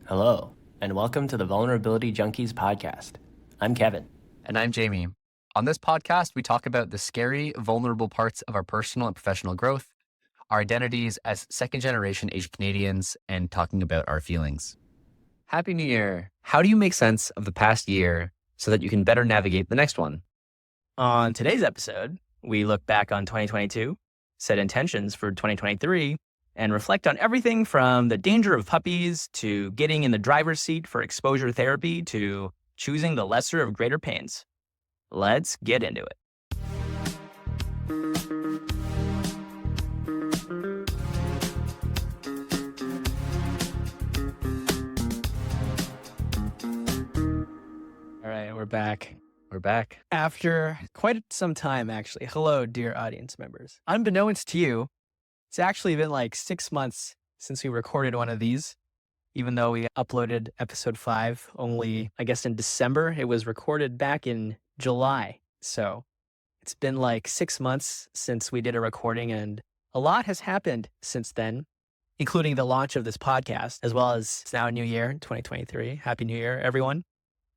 Hello, and welcome to the Vulnerability Junkies podcast. I'm Kevin. And I'm Jamie. On this podcast, we talk about the scary, vulnerable parts of our personal and professional growth, our identities as second-generation Asian Canadians, and talking about our feelings. Happy New Year. How do you make sense of the past year so that you can better navigate the next one? On today's episode, we look back on 2022, set intentions for 2023, and reflect on everything from the danger of puppies to getting in the driver's seat for exposure therapy to choosing the lesser of greater pains. Let's get into it. All right, we're back. We're back. After quite some time, actually. Hello, dear audience members. Unbeknownst to you, it's actually been like 6 months since we recorded one of these, even though we uploaded episode 5 only, I guess, in December. It was recorded back in July. So it's been like 6 months since we did a recording, and a lot has happened since then, including the launch of this podcast, as well as it's now a new year, 2023. Happy New Year, everyone.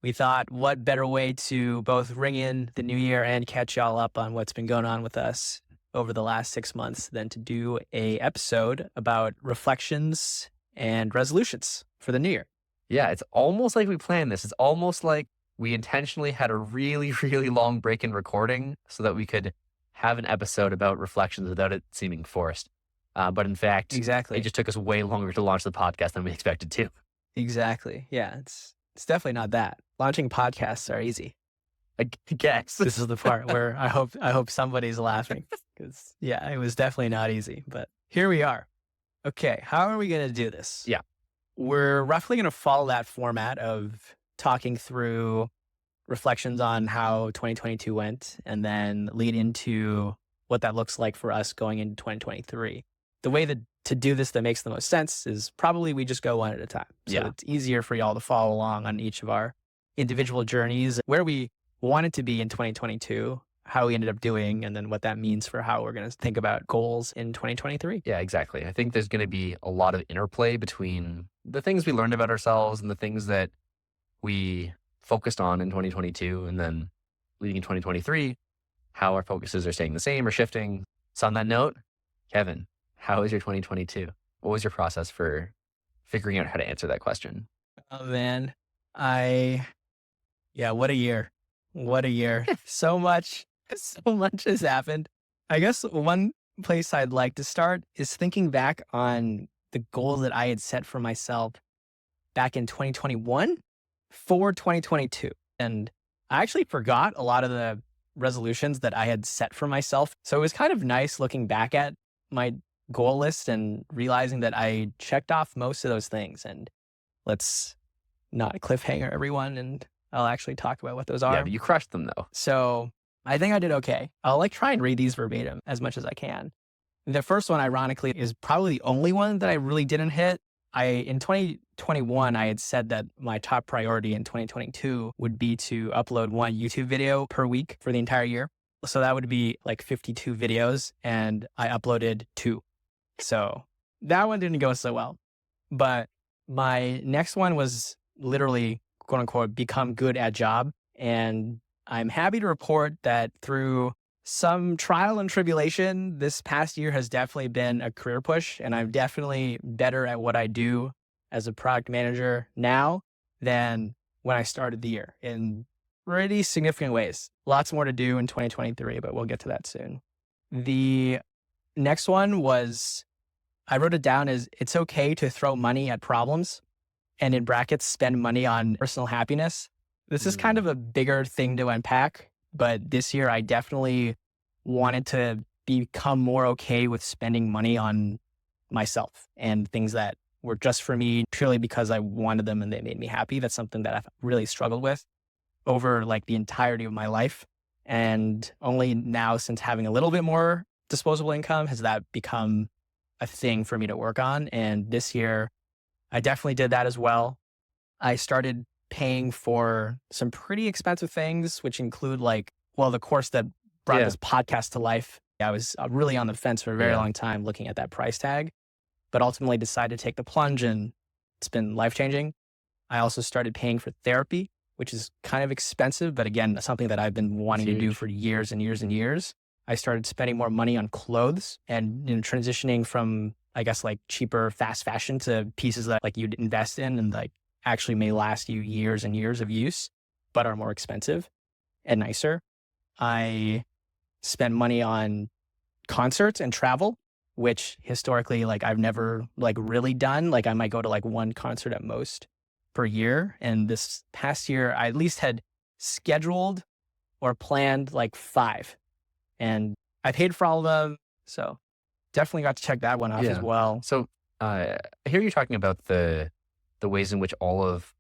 We thought, what better way to both ring in the new year and catch y'all up on what's been going on with us over the last 6 months than to do a episode about reflections and resolutions for the new year. Yeah, it's almost like we planned this. It's almost like we intentionally had a really, really long break in recording so that we could have an episode about reflections without it seeming forced. But in fact, Exactly. it just took us way longer to launch the podcast than we expected to. Exactly. Yeah, it's definitely not that. Launching podcasts are easy. I guess. This is the part where I hope somebody's laughing, because yeah, it was definitely not easy, but here we are. Okay, how are we going to do this? Yeah. We're roughly going to follow that format of talking through reflections on how 2022 went and then lead into what that looks like for us going into 2023. The way that to do this that makes the most sense is probably we just go one at a time. So it's easier for y'all to follow along on each of our individual journeys, where we wanted to be in 2022, how we ended up doing, and then what that means for how we're going to think about goals in 2023. Yeah, exactly. I think there's going to be a lot of interplay between the things we learned about ourselves and the things that we focused on in 2022, and then leading in 2023, how our focuses are staying the same or shifting. So on that note, Kevin, how was your 2022? What was your process for figuring out how to answer that question? Oh man, what a year. What a year. So much has happened. I guess one place I'd like to start is thinking back on the goals that I had set for myself back in 2021 for 2022. And I actually forgot a lot of the resolutions that I had set for myself. So it was kind of nice looking back at my goal list and realizing that I checked off most of those things. And let's not cliffhanger everyone, and I'll actually talk about what those are. Yeah, but you crushed them though. So I think I did okay. I'll try and read these verbatim as much as I can. The first one, ironically, is probably the only one that I really didn't hit. In 2021, I had said that my top priority in 2022 would be to upload 1 YouTube video per week for the entire year. So that would be like 52 videos, and I uploaded 2. So that one didn't go so well. But my next one was literally, quote unquote, become good at job. And I'm happy to report that through some trial and tribulation, this past year has definitely been a career push, and I'm definitely better at what I do as a product manager now than when I started the year in pretty significant ways. Lots more to do in 2023, but we'll get to that soon. The next one was, I wrote it down as, it's okay to throw money at problems, and in brackets, spend money on personal happiness. This is kind of a bigger thing to unpack, but this year I definitely wanted to become more okay with spending money on myself and things that were just for me purely because I wanted them and they made me happy. That's something that I've really struggled with over like the entirety of my life. And only now, since having a little bit more disposable income, has that become a thing for me to work on. And this year, I definitely did that as well. I started paying for some pretty expensive things, which include the course that brought this podcast to life. I was really on the fence for a very long time looking at that price tag, but ultimately decided to take the plunge, and it's been life-changing. I also started paying for therapy, which is kind of expensive, but again, something that I've been wanting to do Huge. for years and years and years. I started spending more money on clothes and transitioning from, I guess, like cheaper fast fashion to pieces that like you'd invest in and like actually may last you years and years of use, but are more expensive and nicer. I spend money on concerts and travel, which historically, like I've never like really done. Like I might go to like one concert at most per year. And this past year, I at least had scheduled or planned like 5. And I paid for all of them. So definitely got to check that one off as Yeah. well. So I hear you talking about the ways in which all of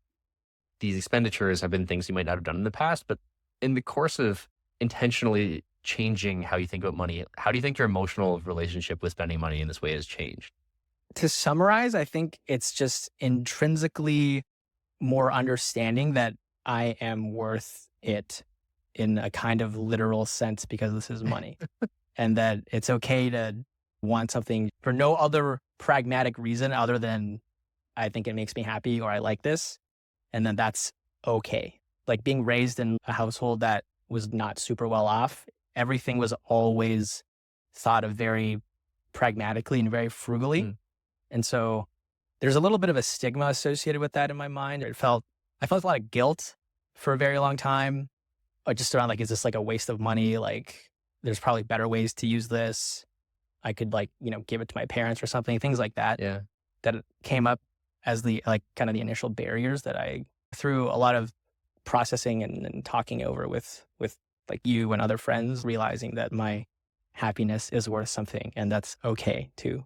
these expenditures have been things you might not have done in the past, but in the course of intentionally changing how you think about money, how do you think your emotional relationship with spending money in this way has changed? To summarize, I think it's just intrinsically more understanding that I am worth it in a kind of literal sense because this is money and that it's okay to want something for no other pragmatic reason other than I think it makes me happy or I like this. And then that's okay. Like being raised in a household that was not super well off, everything was always thought of very pragmatically and very frugally. Mm. And so there's a little bit of a stigma associated with that in my mind. I felt a lot of guilt for a very long time, just around like, is this like a waste of money? Like there's probably better ways to use this. I could like, give it to my parents or something, things like that, Yeah. that came up as the like kind of the initial barriers that I, through a lot of processing and talking over with like you and other friends, realizing that my happiness is worth something and that's okay to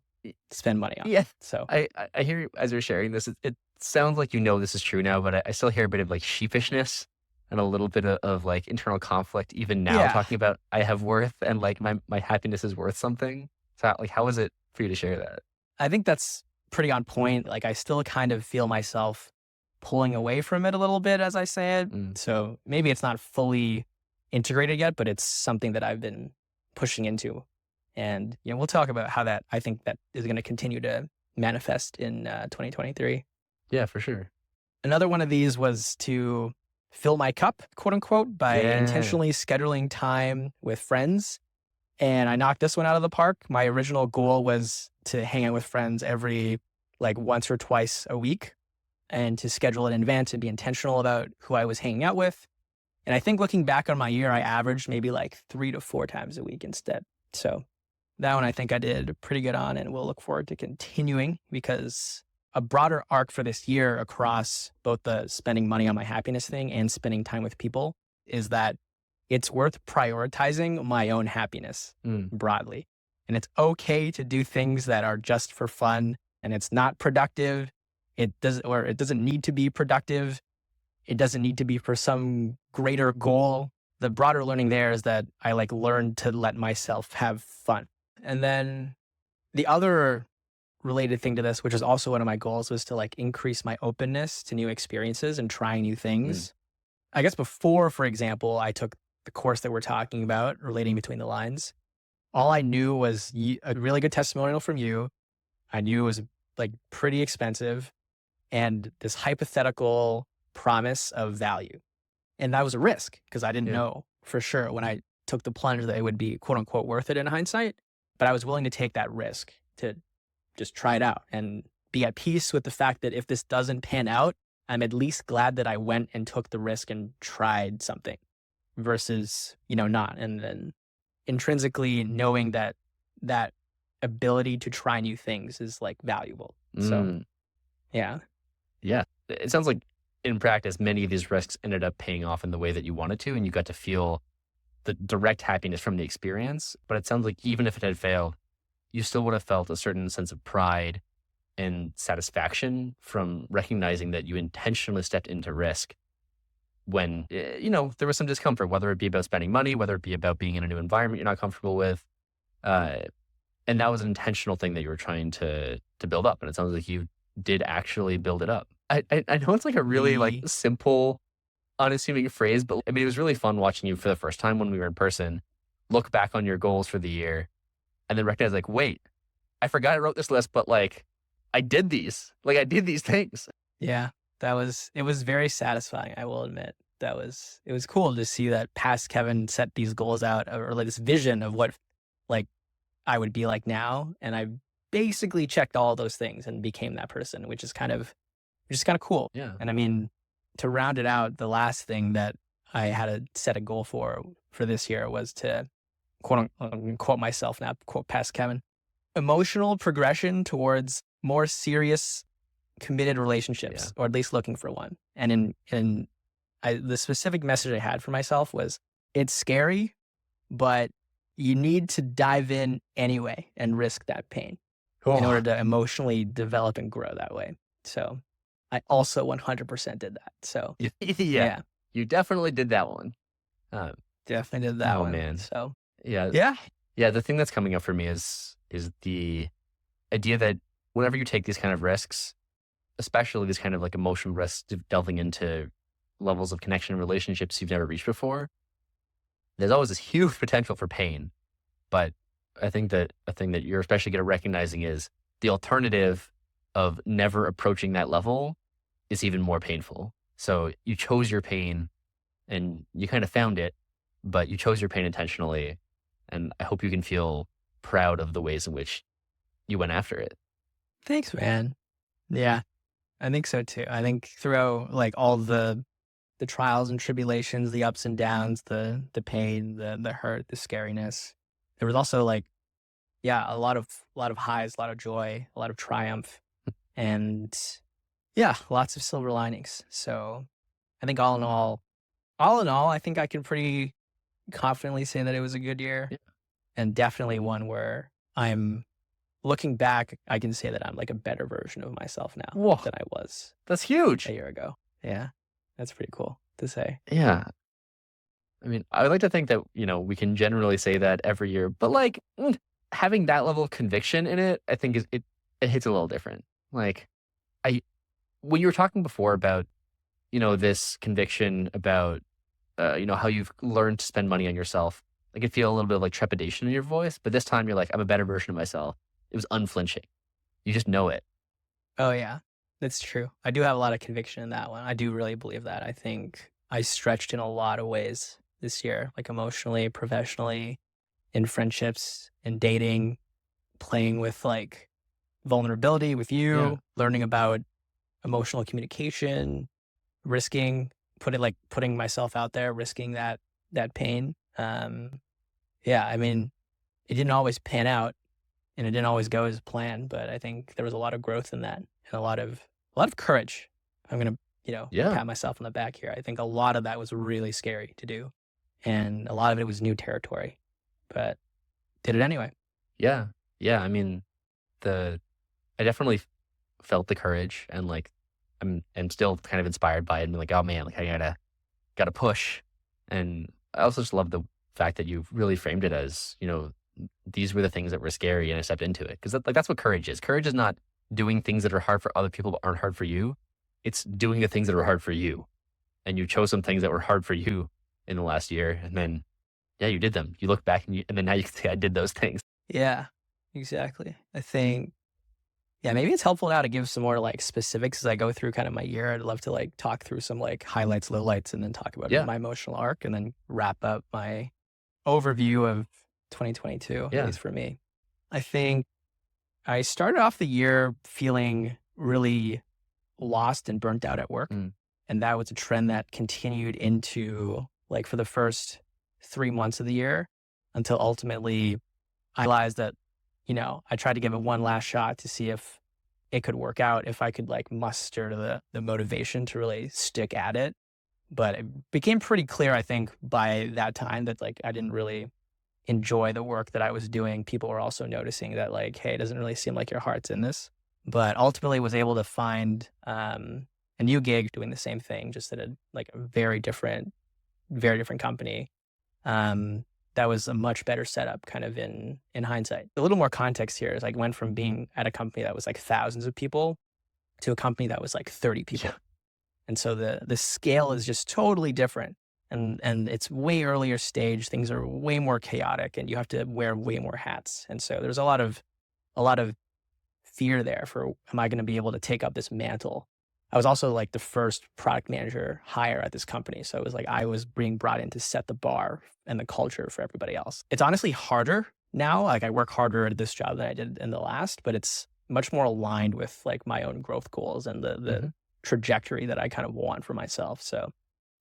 spend money on. Yeah. So I hear you as you're sharing this. It sounds like this is true now, but I still hear a bit of like sheepishness and a little bit of like internal conflict even now yeah, talking about I have worth and like my happiness is worth something. So like how is it for you to share that? I think that's pretty on point. Like I still kind of feel myself pulling away from it a little bit as I say it. Mm. So maybe it's not fully integrated yet, but it's something that I've been pushing into. And we'll talk about how that I think that is going to continue to manifest in 2023. Yeah, for sure. Another one of these was to fill my cup, quote unquote, by intentionally scheduling time with friends. And I knocked this one out of the park. My original goal was to hang out with friends every like once or twice a week and to schedule it in advance and be intentional about who I was hanging out with. And I think looking back on my year, I averaged maybe like 3 to 4 times a week instead. So that one I think I did pretty good on and we'll look forward to continuing because a broader arc for this year across both the spending money on my happiness thing and spending time with people is that it's worth prioritizing my own happiness broadly. And it's okay to do things that are just for fun and it's not productive. It doesn't need to be productive. It doesn't need to be for some greater goal. The broader learning there is that I like learned to let myself have fun. And then the other related thing to this, which is also one of my goals, was to like increase my openness to new experiences and trying new things. I guess before, for example, I took the course that we're talking about, Relating Between the Lines. All I knew was a really good testimonial from you. I knew it was like pretty expensive and this hypothetical promise of value. And that was a risk because I didn't know for sure when I took the plunge that it would be quote unquote worth it in hindsight. But I was willing to take that risk to just try it out and be at peace with the fact that if this doesn't pan out, I'm at least glad that I went and took the risk and tried something versus, not. And then intrinsically knowing that that ability to try new things is like valuable. So, yeah. Yeah. It sounds like in practice, many of these risks ended up paying off in the way that you wanted to, and you got to feel the direct happiness from the experience. But it sounds like even if it had failed, you still would have felt a certain sense of pride and satisfaction from recognizing that you intentionally stepped into risk when, there was some discomfort, whether it be about spending money, whether it be about being in a new environment you're not comfortable with. And that was an intentional thing that you were trying to build up. And it sounds like you did actually build it up. I know it's like a really like simple, unassuming phrase, but I mean, it was really fun watching you for the first time when we were in person, look back on your goals for the year and then recognize like, wait, I forgot I wrote this list, but like I did these things. Yeah. it was very satisfying, I will admit. It was cool to see that past Kevin set these goals out, or like this vision of what like I would be like now. And I basically checked all those things and became that person, which is kind of cool. Yeah. And I mean, to round it out, the last thing that I had to set a goal for this year was to quote myself now, quote past Kevin, emotional progression towards more serious, committed relationships, or at least looking for one. And the specific message I had for myself was, it's scary, but you need to dive in anyway and risk that pain in order to emotionally develop and grow that way. So I also 100% did that. So yeah, you definitely did that one. Definitely did that one. Oh man. So yeah. The thing that's coming up for me is the idea that whenever you take these kind of risks, especially these kind of like emotional risks, delving into levels of connection and relationships you've never reached before, there's always this huge potential for pain. But I think that a thing that you're especially good at recognizing is the alternative of never approaching that level is even more painful. So you chose your pain and you kind of found it, but you chose your pain intentionally. And I hope you can feel proud of the ways in which you went after it. Thanks, man. Yeah, I think so too. I think through like all the trials and tribulations, the ups and downs, the pain, the hurt, the scariness, there was also like, a lot of highs, a lot of joy, a lot of triumph, and lots of silver linings. So I think all in all, I think I can pretty confidently say that it was a good year, and definitely one where I'm looking back, I can say that I'm like a better version of myself now than I was. That's huge. A year ago. Yeah. That's pretty cool to say. Yeah. I mean, I would like to think that, we can generally say that every year, but like having that level of conviction in it, I think it hits a little different. Like when you were talking before about, this conviction about, how you've learned to spend money on yourself, I could feel a little bit of like trepidation in your voice, but this time you're like, I'm a better version of myself. It was unflinching. You just know it. Oh yeah, that's true. I do have a lot of conviction in that one. I do really believe that. I think I stretched in a lot of ways this year, like emotionally, professionally, in friendships, in dating, playing with like vulnerability with you, learning about emotional communication, putting myself out there, risking that pain. I mean, it didn't always pan out and it didn't always go as planned, but I think there was a lot of growth in that and a lot of courage. I'm going to, pat myself on the back here. I think a lot of that was really scary to do. And a lot of it was new territory, but did it anyway. Yeah. Yeah. I mean, I definitely felt the courage, and like, I'm still kind of inspired by it and be like, oh man, like I gotta push. And I also just love the fact that you've really framed it as, these were the things that were scary and I stepped into it. Cause that's what courage is. Courage is not doing things that are hard for other people but aren't hard for you. It's doing the things that are hard for you. And you chose some things that were hard for you in the last year. And then, you did them. You look back and then now you can say, I did those things. Yeah, exactly. I think, maybe it's helpful now to give some more like specifics as I go through kind of my year. I'd love to like talk through some like highlights, lowlights, and then talk about my emotional arc and then wrap up my overview of 2022, at least for me. I think I started off the year feeling really lost and burnt out at work. And that was a trend that continued into like for the first 3 months of the year until ultimately I realized that, I tried to give it one last shot to see if it could work out, if I could like muster the motivation to really stick at it. But it became pretty clear, I think, by that time that like I didn't really enjoy the work that I was doing. People were also noticing that like, hey, it doesn't really seem like your heart's in this. But ultimately was able to find a new gig doing the same thing, just at a very different company. That was a much better setup kind of in hindsight. A little more context here is I went from being at a company that was like thousands of people to a company that was like 30 people. Yeah. And so the scale is just totally different. And it's way earlier stage. Things are way more chaotic and you have to wear way more hats. And so there's a lot of fear there for, am I going to be able to take up this mantle I was also like the first product manager hire at this company. So it was like I was being brought in to set the bar and the culture for everybody else. It's honestly harder now. Like I work harder at this job than I did in the last, but it's much more aligned with like my own growth goals and the trajectory that I kind of want for myself. So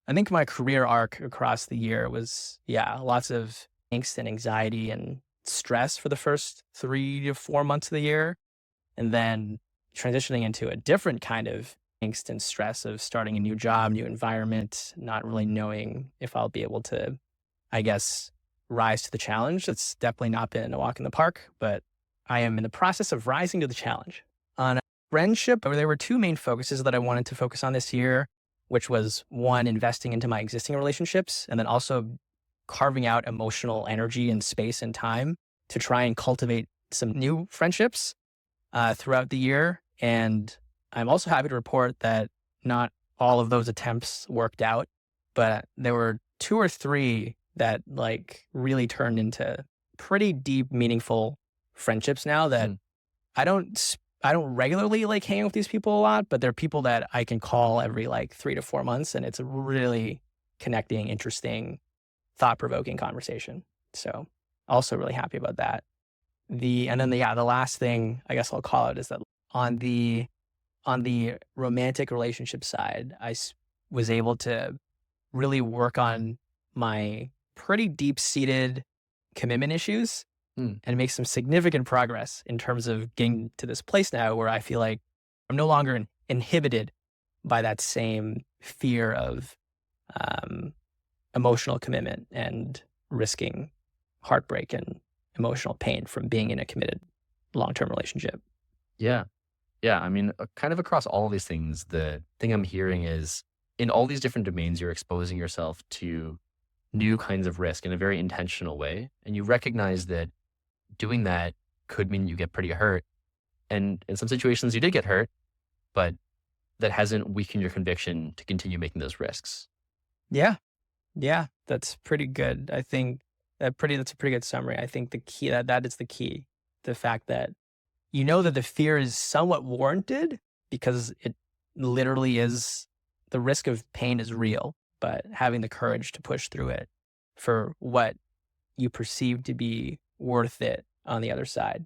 I think my career arc across the year was, lots of angst and anxiety and stress for the first 3 to 4 months of the year. And then transitioning into a different kind of angst and stress of starting a new job, new environment, not really knowing if I'll be able to, I guess, rise to the challenge. It's definitely not been a walk in the park, but I am in the process of rising to the challenge. On friendship, there were 2 main focuses that I wanted to focus on this year, which was one, investing into my existing relationships, and then also carving out emotional energy and space and time to try and cultivate some new friendships throughout the year. And I'm also happy to report that not all of those attempts worked out, but there were 2 or 3 that like really turned into pretty deep, meaningful friendships now that I don't regularly like hang out with these people a lot, but they're people that I can call every like 3 to 4 months. And it's a really connecting, interesting, thought-provoking conversation. So also really happy about that. The last thing I guess I'll call it is that on the romantic relationship side, I was able to really work on my pretty deep-seated commitment issues and make some significant progress in terms of getting to this place now where I feel like I'm no longer inhibited by that same fear of emotional commitment and risking heartbreak and emotional pain from being in a committed long-term relationship. Yeah. Yeah. I mean, kind of across all of these things, the thing I'm hearing is in all these different domains, you're exposing yourself to new kinds of risk in a very intentional way. And you recognize that doing that could mean you get pretty hurt. And in some situations, you did get hurt, but that hasn't weakened your conviction to continue making those risks. Yeah. Yeah. That's pretty good. I think that's a pretty good summary. I think the key that is the key. The fact that you know that the fear is somewhat warranted because it literally is, the risk of pain is real, but having the courage to push through it for what you perceive to be worth it on the other side.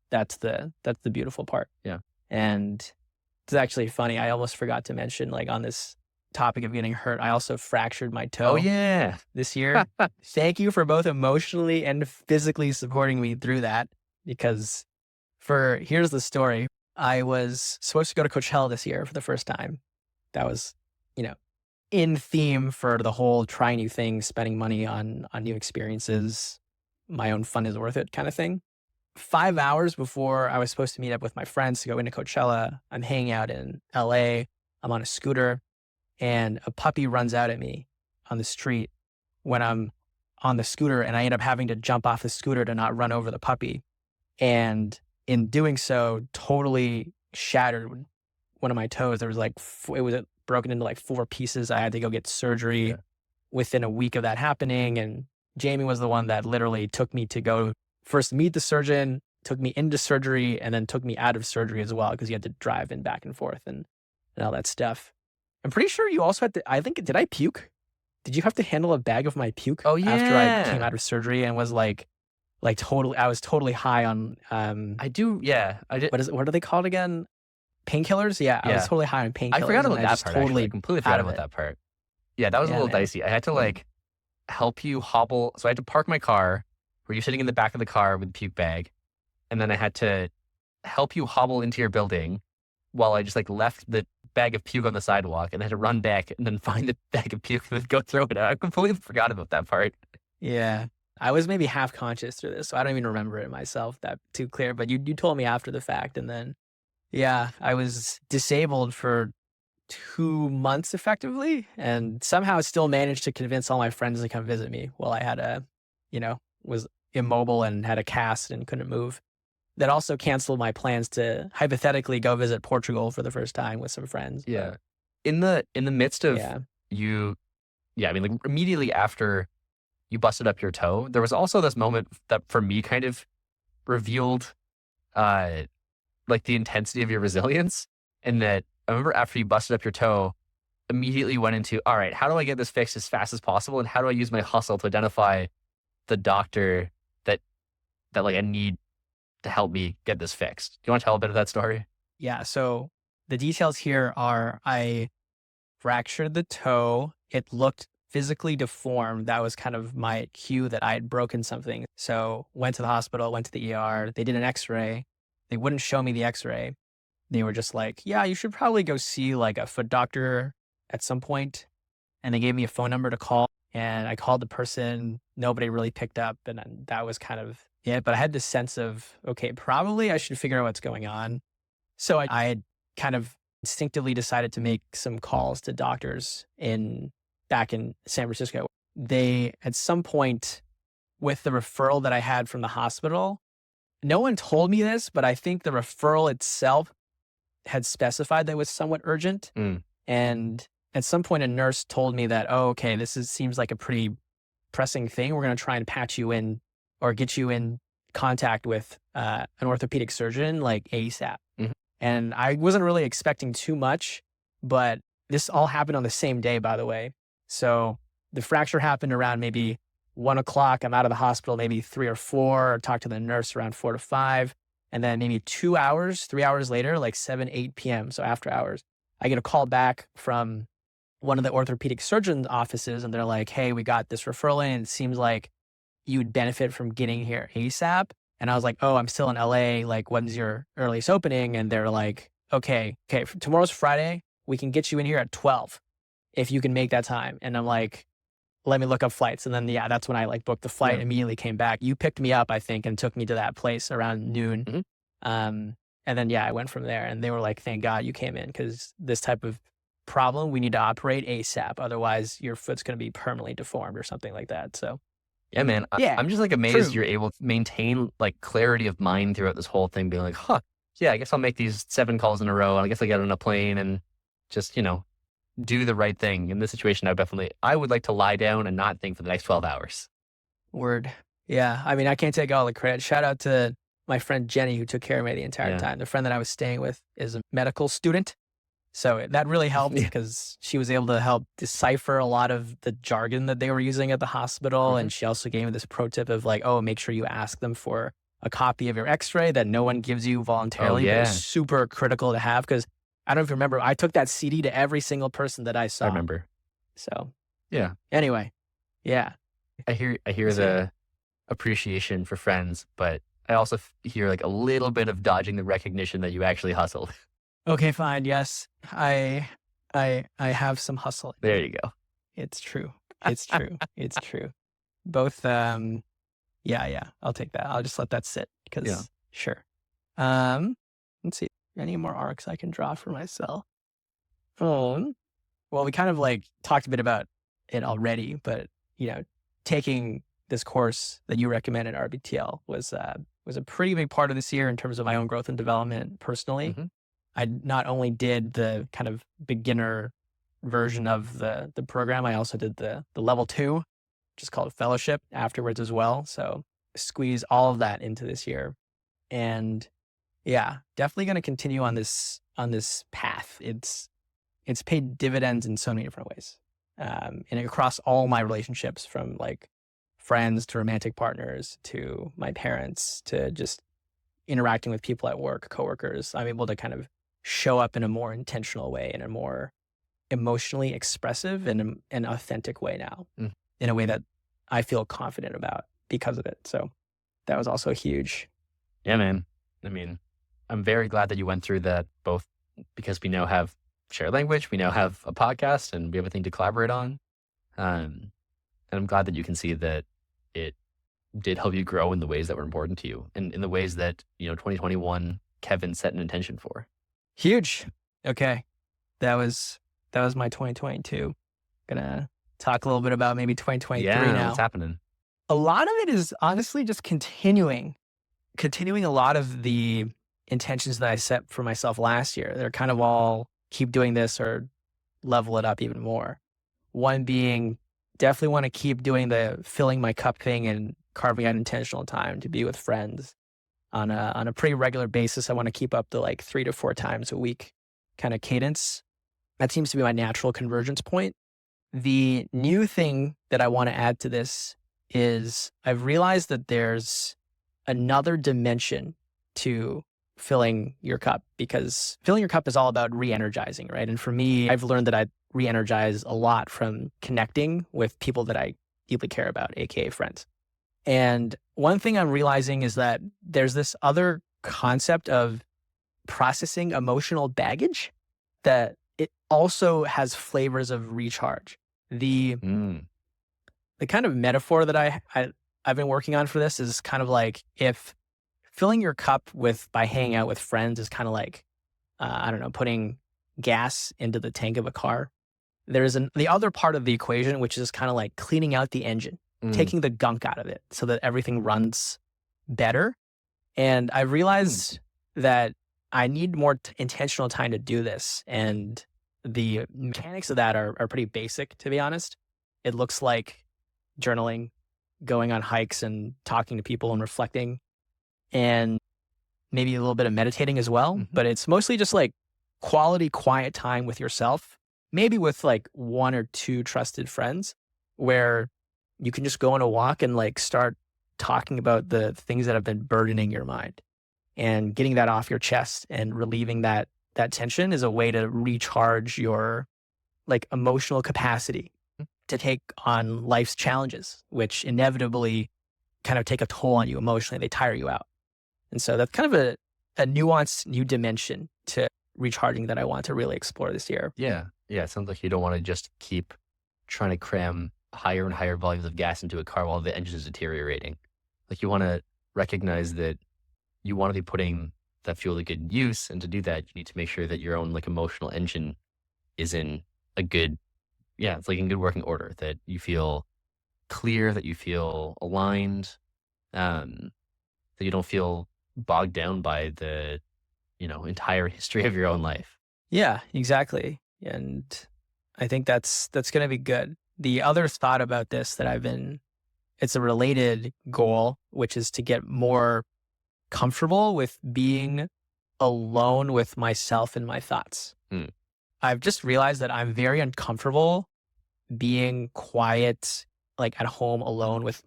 That's the beautiful part. Yeah. And it's actually funny. I almost forgot to mention, like on this topic of getting hurt, I also fractured my toe. Oh yeah. This year. Thank you for both emotionally and physically supporting me through that, because here's the story. I was supposed to go to Coachella this year for the first time. That was, in theme for the whole try new things, spending money on new experiences, my own fun is worth it kind of thing. 5 hours before I was supposed to meet up with my friends to go into Coachella, I'm hanging out in LA. I'm on a scooter and a puppy runs out at me on the street when I'm on the scooter, and I end up having to jump off the scooter to not run over the puppy. And in doing so, totally shattered one of my toes. There was like, it was broken into like 4 pieces. I had to go get surgery within a week of that happening. And Jamie was the one that literally took me to go first meet the surgeon, took me into surgery, and then took me out of surgery as well, because you had to drive in back and forth and all that stuff. I'm pretty sure you also had to, did I puke? Did you have to handle a bag of my puke Oh, yeah. after I came out of surgery and was like totally, I was totally high on, I do. Yeah. I did. what are they called again? Painkillers? Yeah. I was totally high on painkillers. I forgot about that part. Totally I completely forgot about that part. Yeah. That was a little dicey. I had to like help you hobble. So I had to park my car where you're sitting in the back of the car with the puke bag. And then I had to help you hobble into your building while I just like left the bag of puke on the sidewalk and had to run back and then find the bag of puke and then go throw it out. I completely forgot about that part. Yeah. I was maybe half conscious through this, so I don't even remember it myself that too clear, but you told me after the fact. And then, I was disabled for 2 months effectively, and somehow still managed to convince all my friends to come visit me while I had was immobile and had a cast and couldn't move. That also canceled my plans to hypothetically go visit Portugal for the first time with some friends. Yeah. In the midst of you, like immediately after you busted up your toe, there was also this moment that for me kind of revealed like the intensity of your resilience, and that I remember after you busted up your toe, immediately went into, all right, how do I get this fixed as fast as possible? And how do I use my hustle to identify the doctor that like I need to help me get this fixed? Do you want to tell a bit of that story? Yeah. So the details here are I fractured the toe. It looked physically deformed. That was kind of my cue that I had broken something. So went to the hospital, went to the ER. They did an x-ray. They wouldn't show me the x-ray. They were just like, yeah, you should probably go see like a foot doctor at some point. And they gave me a phone number to call. And I called the person. Nobody really picked up. And then that was kind of it. But I had this sense of, okay, probably I should figure out what's going on. So I had kind of instinctively decided to make some calls to doctors back in San Francisco. They, at some point with the referral that I had from the hospital, no one told me this, but I think the referral itself had specified that it was somewhat urgent. And at some point, a nurse told me that, oh, okay, seems like a pretty pressing thing. We're going to try and patch you in or get you in contact with an orthopedic surgeon like ASAP. And I wasn't really expecting too much, but this all happened on the same day, by the way. So the fracture happened around maybe 1 o'clock. I'm out of the hospital, maybe 3 or 4, or talk to the nurse around 4 to 5. And then maybe 3 hours later, like 7, 8 p.m. So after hours, I get a call back from one of the orthopedic surgeon's offices. And they're like, hey, we got this referral in. It seems like you'd benefit from getting here ASAP. And I was like, oh, I'm still in LA. Like, when's your earliest opening? And they're like, okay, tomorrow's Friday. We can get you in here at 12 if you can make that time. And I'm like, let me look up flights. And then, yeah, that's when I like booked the flight, immediately came back. You picked me up, I think, and took me to that place around noon. And then, yeah, I went from there. And they were like, thank God you came in, because this type of problem, we need to operate ASAP. Otherwise, your foot's going to be permanently deformed or something like that. So. Yeah, man. I'm just like amazed you're able to maintain like clarity of mind throughout this whole thing, being like, yeah, I guess I'll make these 7 calls in a row. And I guess I get on a plane and just, do the right thing. In this situation, I would like to lie down and not think for the next 12 hours. Word. Yeah. I mean, I can't take all the credit. Shout out to my friend Jenny, who took care of me the entire time. The friend that I was staying with is a medical student. So that really helped because she was able to help decipher a lot of the jargon that they were using at the hospital. And she also gave me this pro tip of like, oh, make sure you ask them for a copy of your x-ray that no one gives you voluntarily. But it's super critical to have, because I don't know if you remember, I took that CD to every single person that I saw. I remember. So yeah. Anyway, yeah. I hear the appreciation for friends, but I also hear like a little bit of dodging the recognition that you actually hustled. Okay, fine. Yes, I have some hustle. There you go. It's true. It's true. It's true. Both. Yeah. I'll take that. I'll just let that sit because sure. Let's see. Any more arcs I can draw for myself? Well, we kind of like talked a bit about it already, but taking this course that you recommended, RBTL, was a pretty big part of this year in terms of my own growth and development personally. I not only did the kind of beginner version of the program, I also did the level 2, which is called fellowship, afterwards as well. So squeeze all of that into this year. And yeah, definitely going to continue on this path. It's paid dividends in so many different ways. And across all my relationships, from like friends to romantic partners to my parents to just interacting with people at work, coworkers, I'm able to kind of show up in a more intentional way, in a more emotionally expressive and authentic way now, in a way that I feel confident about because of it. So that was also huge. Yeah, man. I mean, I'm very glad that you went through that, both because we now have shared language, we now have a podcast, and we have a thing to collaborate on. And I'm glad that you can see that it did help you grow in the ways that were important to you, and in the ways that, 2021 Kevin set an intention for. Huge. Okay. That was my 2022. Gonna talk a little bit about maybe 2023 now. What's happening? A lot of it is honestly just continuing a lot of the intentions that I set for myself last year. They're kind of all keep doing this or level it up even more. One being, definitely want to keep doing the filling my cup thing and carving out intentional time to be with friends on a pretty regular basis. I want to keep up to like 3 to 4 times a week kind of cadence. That seems to be my natural convergence point. The new thing that I want to add to this is I've realized that there's another dimension to filling your cup, because filling your cup is all about re-energizing, right? And for me, I've learned that I re-energize a lot from connecting with people that I deeply care about, aka friends. And one thing I'm realizing is that there's this other concept of processing emotional baggage that it also has flavors of recharge. The kind of metaphor that I've been working on for this is kind of like if filling your cup by hanging out with friends is kind of like, I don't know, putting gas into the tank of a car. There's the other part of the equation, which is kind of like cleaning out the engine, taking the gunk out of it so that everything runs better. And I realized that I need more intentional time to do this. And the mechanics of that are pretty basic, to be honest. It looks like journaling, going on hikes and talking to people and reflecting, and maybe a little bit of meditating as well. But it's mostly just like quality, quiet time with yourself, maybe with like one or two trusted friends, where you can just go on a walk and like start talking about the things that have been burdening your mind, and getting that off your chest and relieving that tension is a way to recharge your like emotional capacity to take on life's challenges, which inevitably kind of take a toll on you emotionally. They tire you out. And so that's kind of a nuanced new dimension to recharging that I want to really explore this year. Yeah. It sounds like you don't want to just keep trying to cram higher and higher volumes of gas into a car while the engine is deteriorating. Like you want to recognize that you want to be putting that fuel to good use. And to do that, you need to make sure that your own like emotional engine is in a good, it's like in good working order, that you feel clear, that you feel aligned, that you don't feel bogged down by the, entire history of your own life. Yeah, exactly. And I think that's going to be good. The other thought about this that it's a related goal, which is to get more comfortable with being alone with myself and my thoughts. I've just realized that I'm very uncomfortable being quiet, like at home alone with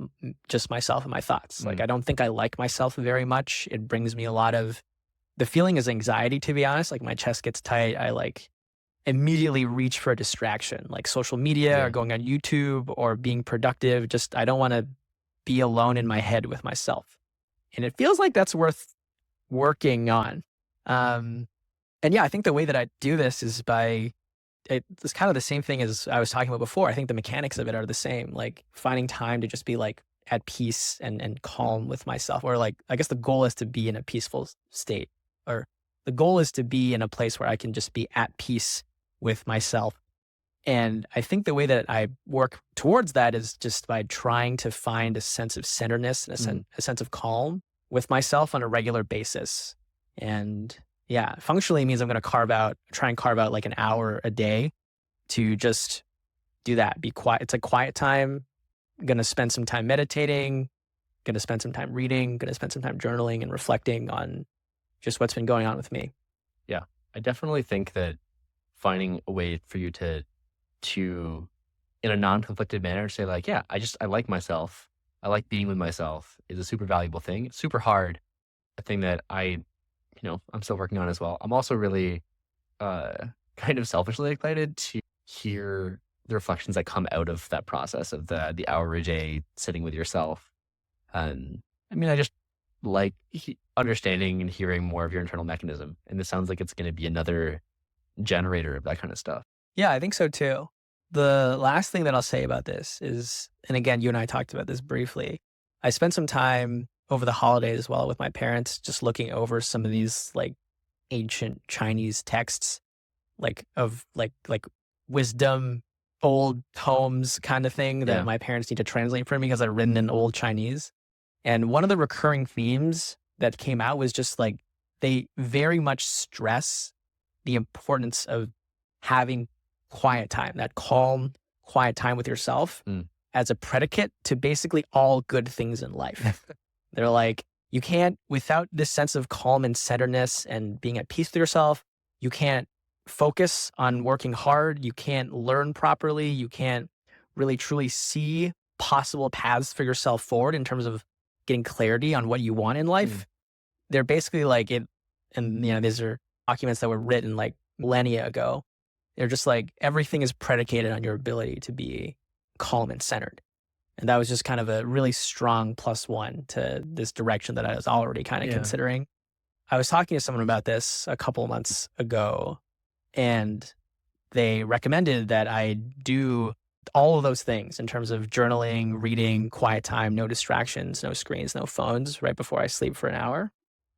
just myself and my thoughts. Like, I don't think I like myself very much. It brings me the feeling is anxiety, to be honest. Like my chest gets tight. I like immediately reach for a distraction, like social media or going on YouTube or being productive. Just, I don't want to be alone in my head with myself. And it feels like that's worth working on. And I think the way that I do this is it's kind of the same thing as I was talking about before. I think the mechanics of it are the same, like finding time to just be like at peace and calm with myself, or like, I guess the goal is to be in a peaceful state, or the goal is to be in a place where I can just be at peace with myself. And I think the way that I work towards that is just by trying to find a sense of centeredness and a sense of calm with myself on a regular basis. And functionally means I'm going to try and carve out like an hour a day to just do that. Be quiet. It's a quiet time. I'm going to spend some time meditating, going to spend some time reading, going to spend some time journaling and reflecting on just what's been going on with me. Yeah. I definitely think that finding a way for you to in a non-conflicted manner, say like, I like myself. I like being with myself is a super valuable thing. It's super hard. A thing that I'm still working on as well. I'm also really kind of selfishly excited to hear the reflections that come out of that process of the hour a day sitting with yourself. I just like understanding and hearing more of your internal mechanism. And this sounds like it's going to be another generator of that kind of stuff. Yeah, I think so too. The last thing that I'll say about this is, and again, you and I talked about this briefly, I spent some time over the holidays as well with my parents, just looking over some of these like ancient Chinese texts, like of like wisdom, old tomes kind of thing that my parents need to translate for me because they're written in old Chinese. And one of the recurring themes that came out was just like, they very much stress the importance of having quiet time, that calm, quiet time with yourself as a predicate to basically all good things in life. They're like, you can't, without this sense of calm and centeredness and being at peace with yourself, you can't focus on working hard. You can't learn properly. You can't really truly see possible paths for yourself forward in terms of getting clarity on what you want in life. They're basically like it, and these are documents that were written like millennia ago. They're just like everything is predicated on your ability to be calm and centered. And that was just kind of a really strong +1 to this direction that I was already kind of considering. I was talking to someone about this a couple of months ago, and they recommended that I do all of those things in terms of journaling, reading, quiet time, no distractions, no screens, no phones right before I sleep for an hour.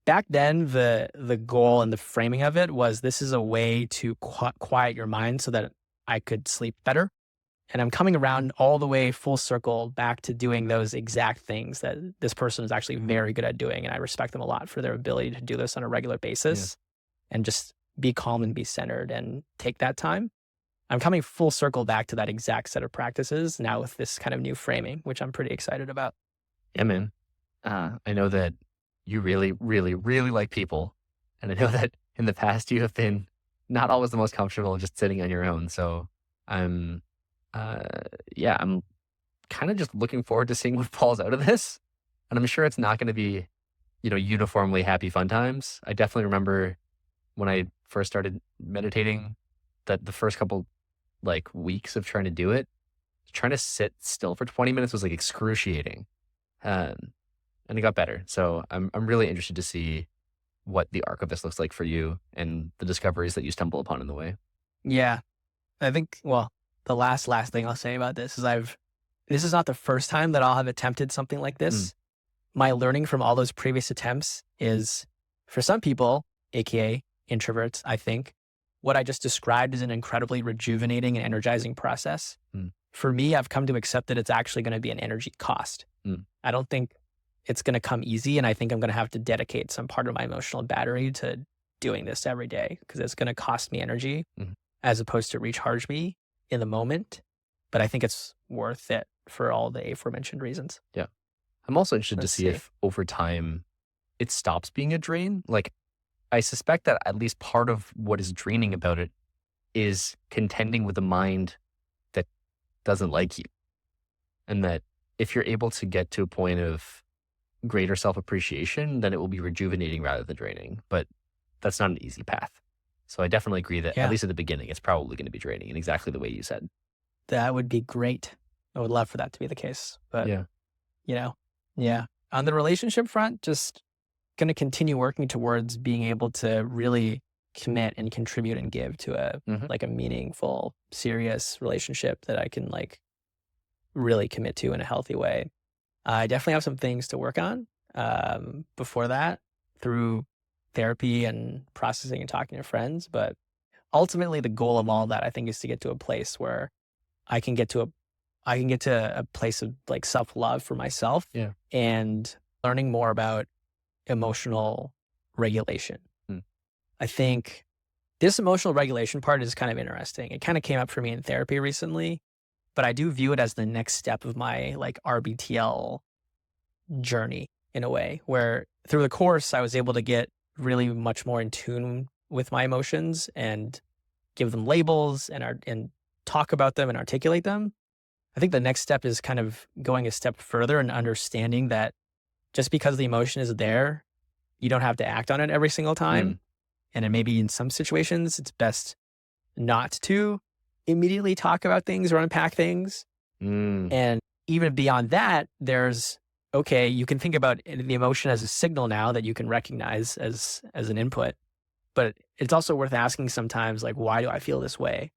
Back then, the goal and the framing of it was this is a way to quiet your mind so that I could sleep better. And I'm coming around all the way full circle back to doing those exact things that this person is actually very good at doing. And I respect them a lot for their ability to do this on a regular basis and just be calm and be centered and take that time. I'm coming full circle back to that exact set of practices now with this kind of new framing, which I'm pretty excited about. Yeah, man. I know that you really, really, really like people. And I know that in the past you have been not always the most comfortable just sitting on your own. So I'm kind of just looking forward to seeing what falls out of this. And I'm sure it's not going to be, uniformly happy fun times. I definitely remember when I first started meditating that the first couple weeks of trying to do it, trying to sit still for 20 minutes was like excruciating. And it got better. So I'm really interested to see what the arc of this looks like for you and the discoveries that you stumble upon in the way. Yeah. I think, the last thing I'll say about this is this is not the first time that I'll have attempted something like this. My learning from all those previous attempts is for some people, AKA introverts, I think, what I just described is an incredibly rejuvenating and energizing process. For me, I've come to accept that it's actually going to be an energy cost. I don't think it's going to come easy. And I think I'm going to have to dedicate some part of my emotional battery to doing this every day because it's going to cost me energy as opposed to recharge me in the moment. But I think it's worth it for all the aforementioned reasons. Yeah. I'm also interested to see if over time it stops being a drain. Like, I suspect that at least part of what is draining about it is contending with a mind that doesn't like you. And that if you're able to get to a point of greater self-appreciation, then it will be rejuvenating rather than draining. But that's not an easy path. So I definitely agree that at least at the beginning, it's probably going to be draining in exactly the way you said. That would be great. I would love for that to be the case. But, on the relationship front, just going to continue working towards being able to really commit and contribute and give to a meaningful, serious relationship that I can really commit to in a healthy way. I definitely have some things to work on before that through therapy and processing and talking to friends. But ultimately, the goal of all that, I think, is to get to a place where I can get to a place of self-love for myself and learning more about emotional regulation. I think this emotional regulation part is kind of interesting. It kind of came up for me in therapy recently, but I do view it as the next step of my RBTL journey in a way where through the course, I was able to get really much more in tune with my emotions and give them labels and talk about them and articulate them. I think the next step is kind of going a step further and understanding that just because the emotion is there, you don't have to act on it every single time. And maybe in some situations, it's best not to immediately talk about things or unpack things. And even beyond that, you can think about the emotion as a signal now that you can recognize as an input. But it's also worth asking sometimes, why do I feel this way?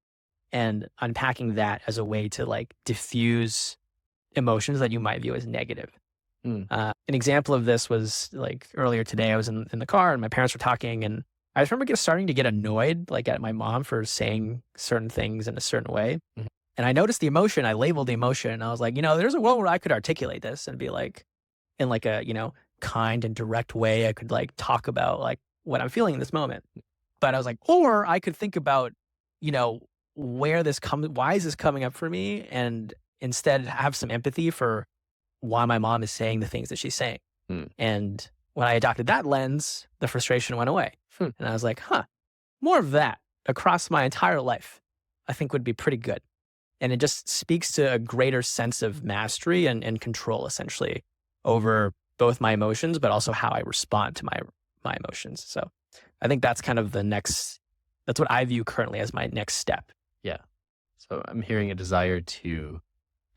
And unpacking that as a way to diffuse emotions that you might view as negative. An example of this was earlier today, I was in the car and my parents were talking, and I just remember starting to get annoyed at my mom for saying certain things in a certain way. And I noticed the emotion, I labeled the emotion, and I was like, there's a world where I could articulate this and be in a, kind and direct way, I could talk about what I'm feeling in this moment. But I was like, or I could think about, why is this coming up for me? And instead have some empathy for why my mom is saying the things that she's saying. And when I adopted that lens, the frustration went away. And I was like, more of that. across my entire life, I think would be pretty good. And it just speaks to a greater sense of mastery and control, essentially, over both my emotions, but also how I respond to my emotions. So I think that's kind of that's what I view currently as my next step. Yeah. So I'm hearing a desire to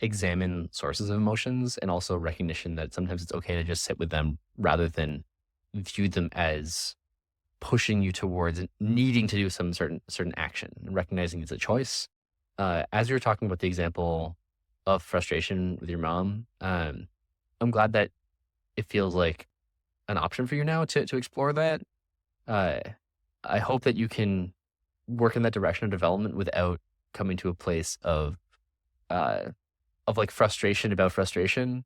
examine sources of emotions and also recognition that sometimes it's okay to just sit with them rather than view them as pushing you towards needing to do some certain action, and recognizing it's a choice. As you were talking about the example of frustration with your mom, I'm glad that it feels like an option for you now to explore that. I hope that you can work in that direction of development without coming to a place of like frustration about frustration,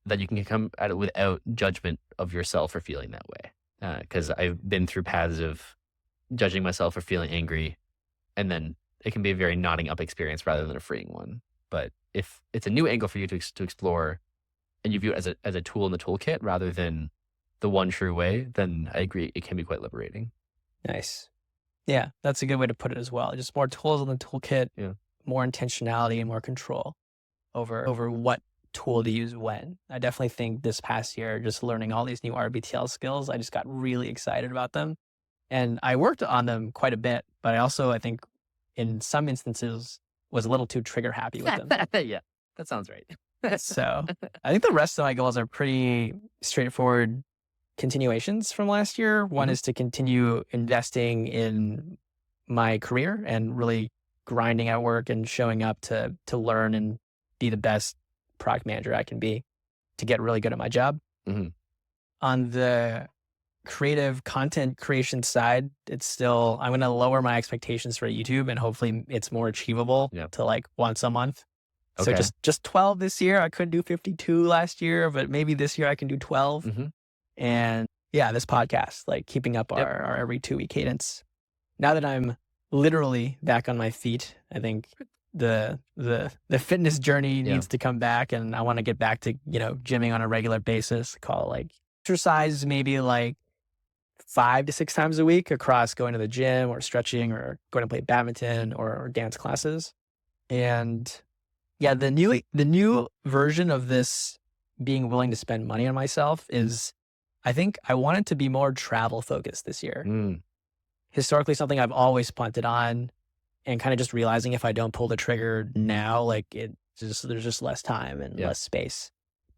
that you can come at it without judgment of yourself for feeling that way. Because I've been through paths of judging myself for feeling angry, and then it can be a very knotting up experience rather than a freeing one. But if it's a new angle for you to explore, and you view it as a tool in the toolkit rather than the one true way, then I agree it can be quite liberating. Nice. Yeah, that's a good way to put it as well. Just more tools in the toolkit, more intentionality and more control over what tool to use when. I definitely think this past year, just learning all these new RBTL skills, I just got really excited about them. And I worked on them quite a bit, but I think in some instances was a little too trigger happy with them. Yeah, that sounds right. So I think the rest of my goals are pretty straightforward continuations from last year. One is to continue investing in my career and really grinding at work and showing up to learn and be the best product manager I can be, to get really good at my job. On the creative content creation side, I'm going to lower my expectations for YouTube, and hopefully it's more achievable to like once a month. Okay. So just 12 this year. I couldn't do 52 last year, but maybe this year I can do 12. And yeah, this podcast, like keeping up our every 2-week cadence. Now that I'm literally back on my feet, I think the fitness journey needs to come back, and I want to get back to, gymming on a regular basis. Call it like exercise, maybe like 5 to 6 times a week across going to the gym or stretching or going to play badminton or dance classes. And yeah, the new version of this being willing to spend money on myself is, I think I want it to be more travel focused this year. Historically, something I've always punted on, and kind of just realizing if I don't pull the trigger now, like there's just less time and less space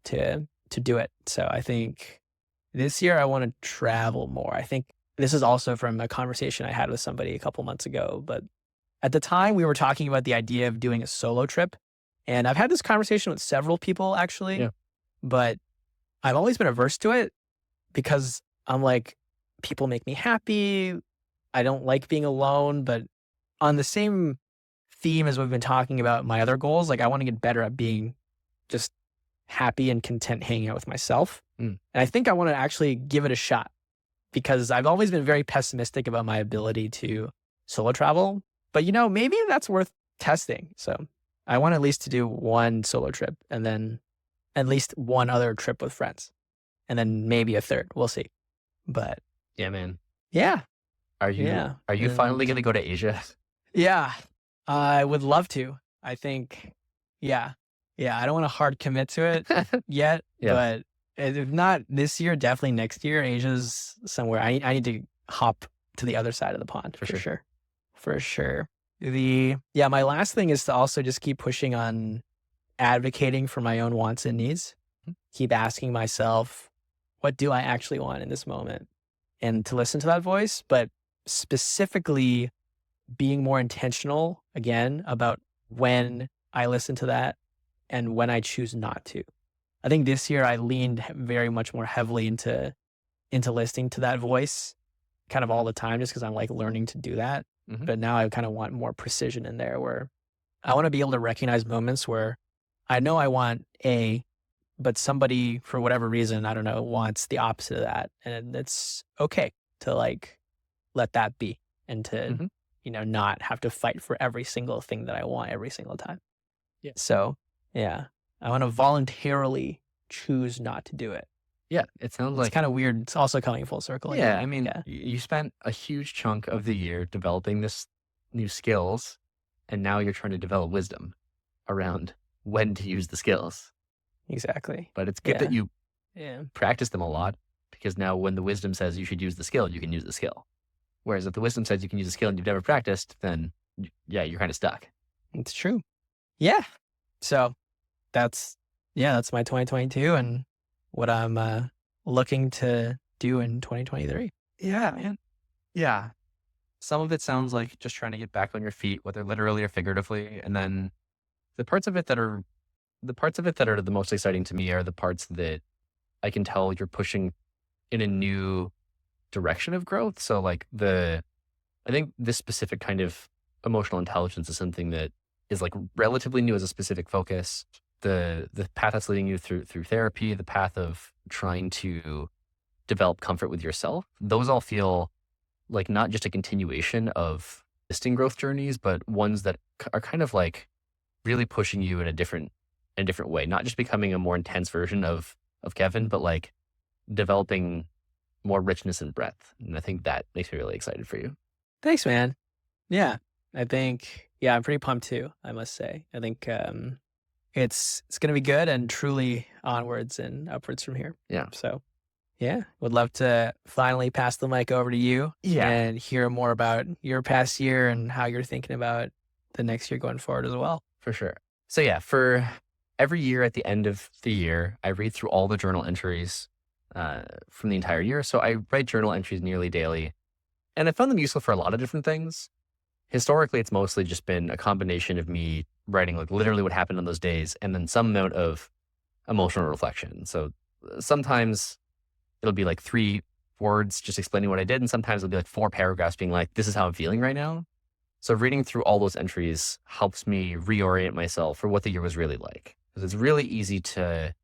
to do it. So I think this year I want to travel more. I think this is also from a conversation I had with somebody a couple months ago, but at the time we were talking about the idea of doing a solo trip. And I've had this conversation with several people actually, but I've always been averse to it because I'm like, people make me happy. I don't like being alone, but on the same theme as we've been talking about my other goals, like I want to get better at being just happy and content hanging out with myself. And I think I want to actually give it a shot, because I've always been very pessimistic about my ability to solo travel, but maybe that's worth testing. So I want at least to do one solo trip, and then at least one other trip with friends, and then maybe a third. We'll see. But yeah, man. Yeah. Are you finally going to go to Asia? Yeah, I would love to. I think, I don't want to hard commit to it yet, but if not this year, definitely next year. Asia's somewhere. I need to hop to the other side of the pond for sure. My last thing is to also just keep pushing on advocating for my own wants and needs. Keep asking myself, what do I actually want in this moment? And to listen to that voice, but specifically being more intentional again about when I listen to that and when I choose not to. I think this year I leaned very much more heavily into listening to that voice kind of all the time, just because I'm like learning to do that. But now I kind of want more precision in there, where I want to be able to recognize moments where I know I want A, but somebody for whatever reason, I don't know, wants the opposite of that. And it's okay to like let that be, and to, not have to fight for every single thing that I want every single time. Yeah. So I want to voluntarily choose not to do it. Yeah, it sounds like it's kind of weird. It's also coming full circle. Yeah, I mean, you spent a huge chunk of the year developing this new skills, and now you're trying to develop wisdom around when to use the skills. Exactly. But it's good Yeah. that you Yeah. practice them a lot, because now when the wisdom says you should use the skill, you can use the skill. Whereas if the wisdom says you can use a skill and you've never practiced, then yeah, you're kind of stuck. It's true. Yeah. So that's my 2022 and what I'm looking to do in 2023. Yeah, man. Yeah. Some of it sounds like just trying to get back on your feet, whether literally or figuratively. And then the parts of it that are the most exciting to me are the parts that I can tell you're pushing in a new direction of growth. So like I think this specific kind of emotional intelligence is something that is like relatively new as a specific focus. The path that's leading you through therapy, the path of trying to develop comfort with yourself, those all feel like not just a continuation of existing growth journeys, but ones that are kind of like really pushing you in a different way, not just becoming a more intense version of Kevin, but like developing more richness and breadth. And I think that makes me really excited for you. Thanks, man. Yeah. I think, I'm pretty pumped too, I must say. I think it's going to be good and truly onwards and upwards from here. Yeah. So, would love to finally pass the mic over to you and hear more about your past year and how you're thinking about the next year going forward as well. For sure. So yeah, for every year at the end of the year, I read through all the journal entries from the entire year. So I write journal entries nearly daily, and I found them useful for a lot of different things. Historically, it's mostly just been a combination of me writing like literally what happened on those days and then some amount of emotional reflection. So sometimes it'll be like 3 words just explaining what I did, and sometimes it'll be like 4 paragraphs being like, this is how I'm feeling right now. So reading through all those entries helps me reorient myself for what the year was really like. Because it's really easy to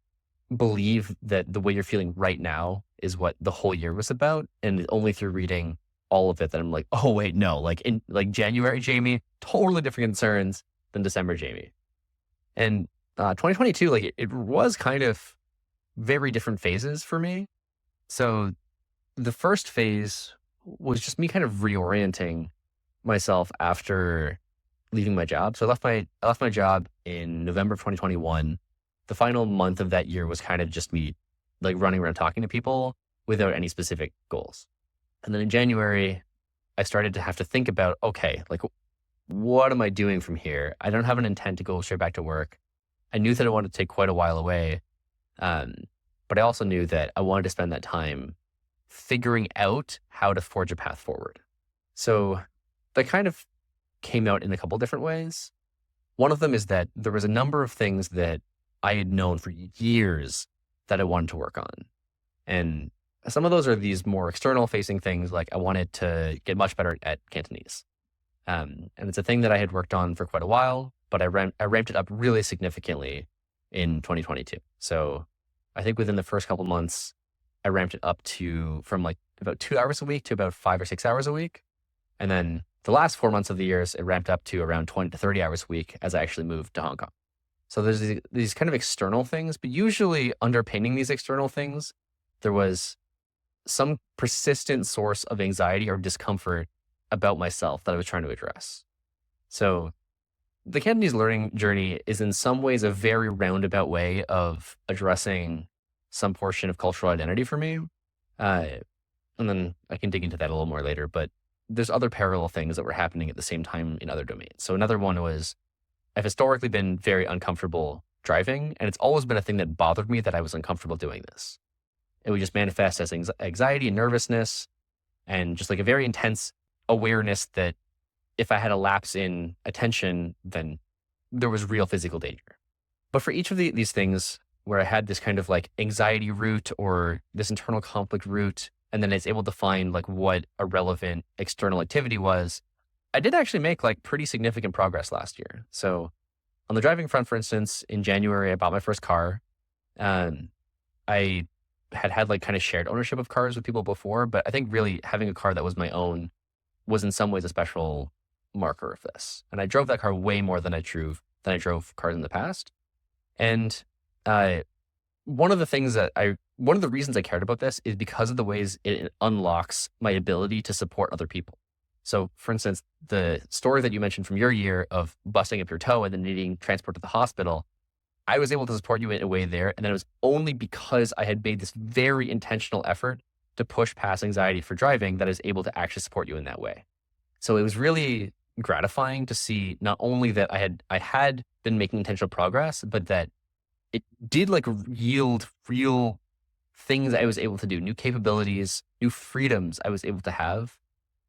believe that the way you're feeling right now is what the whole year was about. And it's only through reading all of it that I'm like, oh wait, no, like in like January Jamie, totally different concerns than December Jamie. And 2022, like it was kind of very different phases for me. So the first phase was just me kind of reorienting myself after leaving my job. So I left my job in November of 2021. The final month of that year was kind of just me like running around talking to people without any specific goals. And then in January, I started to have to think about, okay, like what am I doing from here? I don't have an intent to go straight back to work. I knew that I wanted to take quite a while away. But I also knew that I wanted to spend that time figuring out how to forge a path forward. So that kind of came out in a couple different ways. One of them is that there was a number of things that I had known for years that I wanted to work on. And some of those are these more external facing things, like I wanted to get much better at Cantonese. And it's a thing that I had worked on for quite a while, but I ramped it up really significantly in 2022. So I think within the first couple months, I ramped it up from like about 2 hours a week to about 5 or 6 hours a week. And then the last 4 months of the years, it ramped up to around 20 to 30 hours a week as I actually moved to Hong Kong. So there's these kind of external things, but usually underpinning these external things, there was some persistent source of anxiety or discomfort about myself that I was trying to address. So the Cantonese learning journey is in some ways a very roundabout way of addressing some portion of cultural identity for me. And then I can dig into that a little more later, but there's other parallel things that were happening at the same time in other domains. So another one was I've historically been very uncomfortable driving, and it's always been a thing that bothered me that I was uncomfortable doing this. It would just manifest as anxiety and nervousness and just like a very intense awareness that if I had a lapse in attention, then there was real physical danger. But for each of these things where I had this kind of like anxiety root or this internal conflict root, and then I was able to find like what a relevant external activity was, I did actually make like pretty significant progress last year. So on the driving front, for instance, in January, I bought my first car. I had like kind of shared ownership of cars with people before, but I think really having a car that was my own was in some ways a special marker of this. And I drove that car way more than I drove cars in the past. And one of the reasons I cared about this is because of the ways it unlocks my ability to support other people. So for instance, the story that you mentioned from your year of busting up your toe and then needing transport to the hospital, I was able to support you in a way there. And then it was only because I had made this very intentional effort to push past anxiety for driving that I was able to actually support you in that way. So it was really gratifying to see not only that I had been making intentional progress, but that it did like yield real things I was able to do, new capabilities, new freedoms I was able to have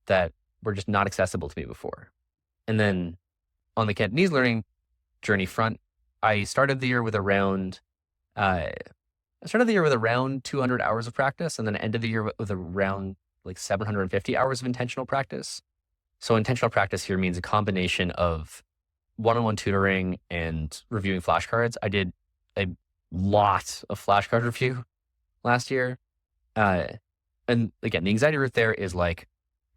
that were just not accessible to me before. And then on the Cantonese learning journey front, I started the year with around 200 hours of practice, and then ended the year with around like 750 hours of intentional practice. So intentional practice here means a combination of one-on-one tutoring and reviewing flashcards. I did a lot of flashcard review last year. And again, the anxiety root there is like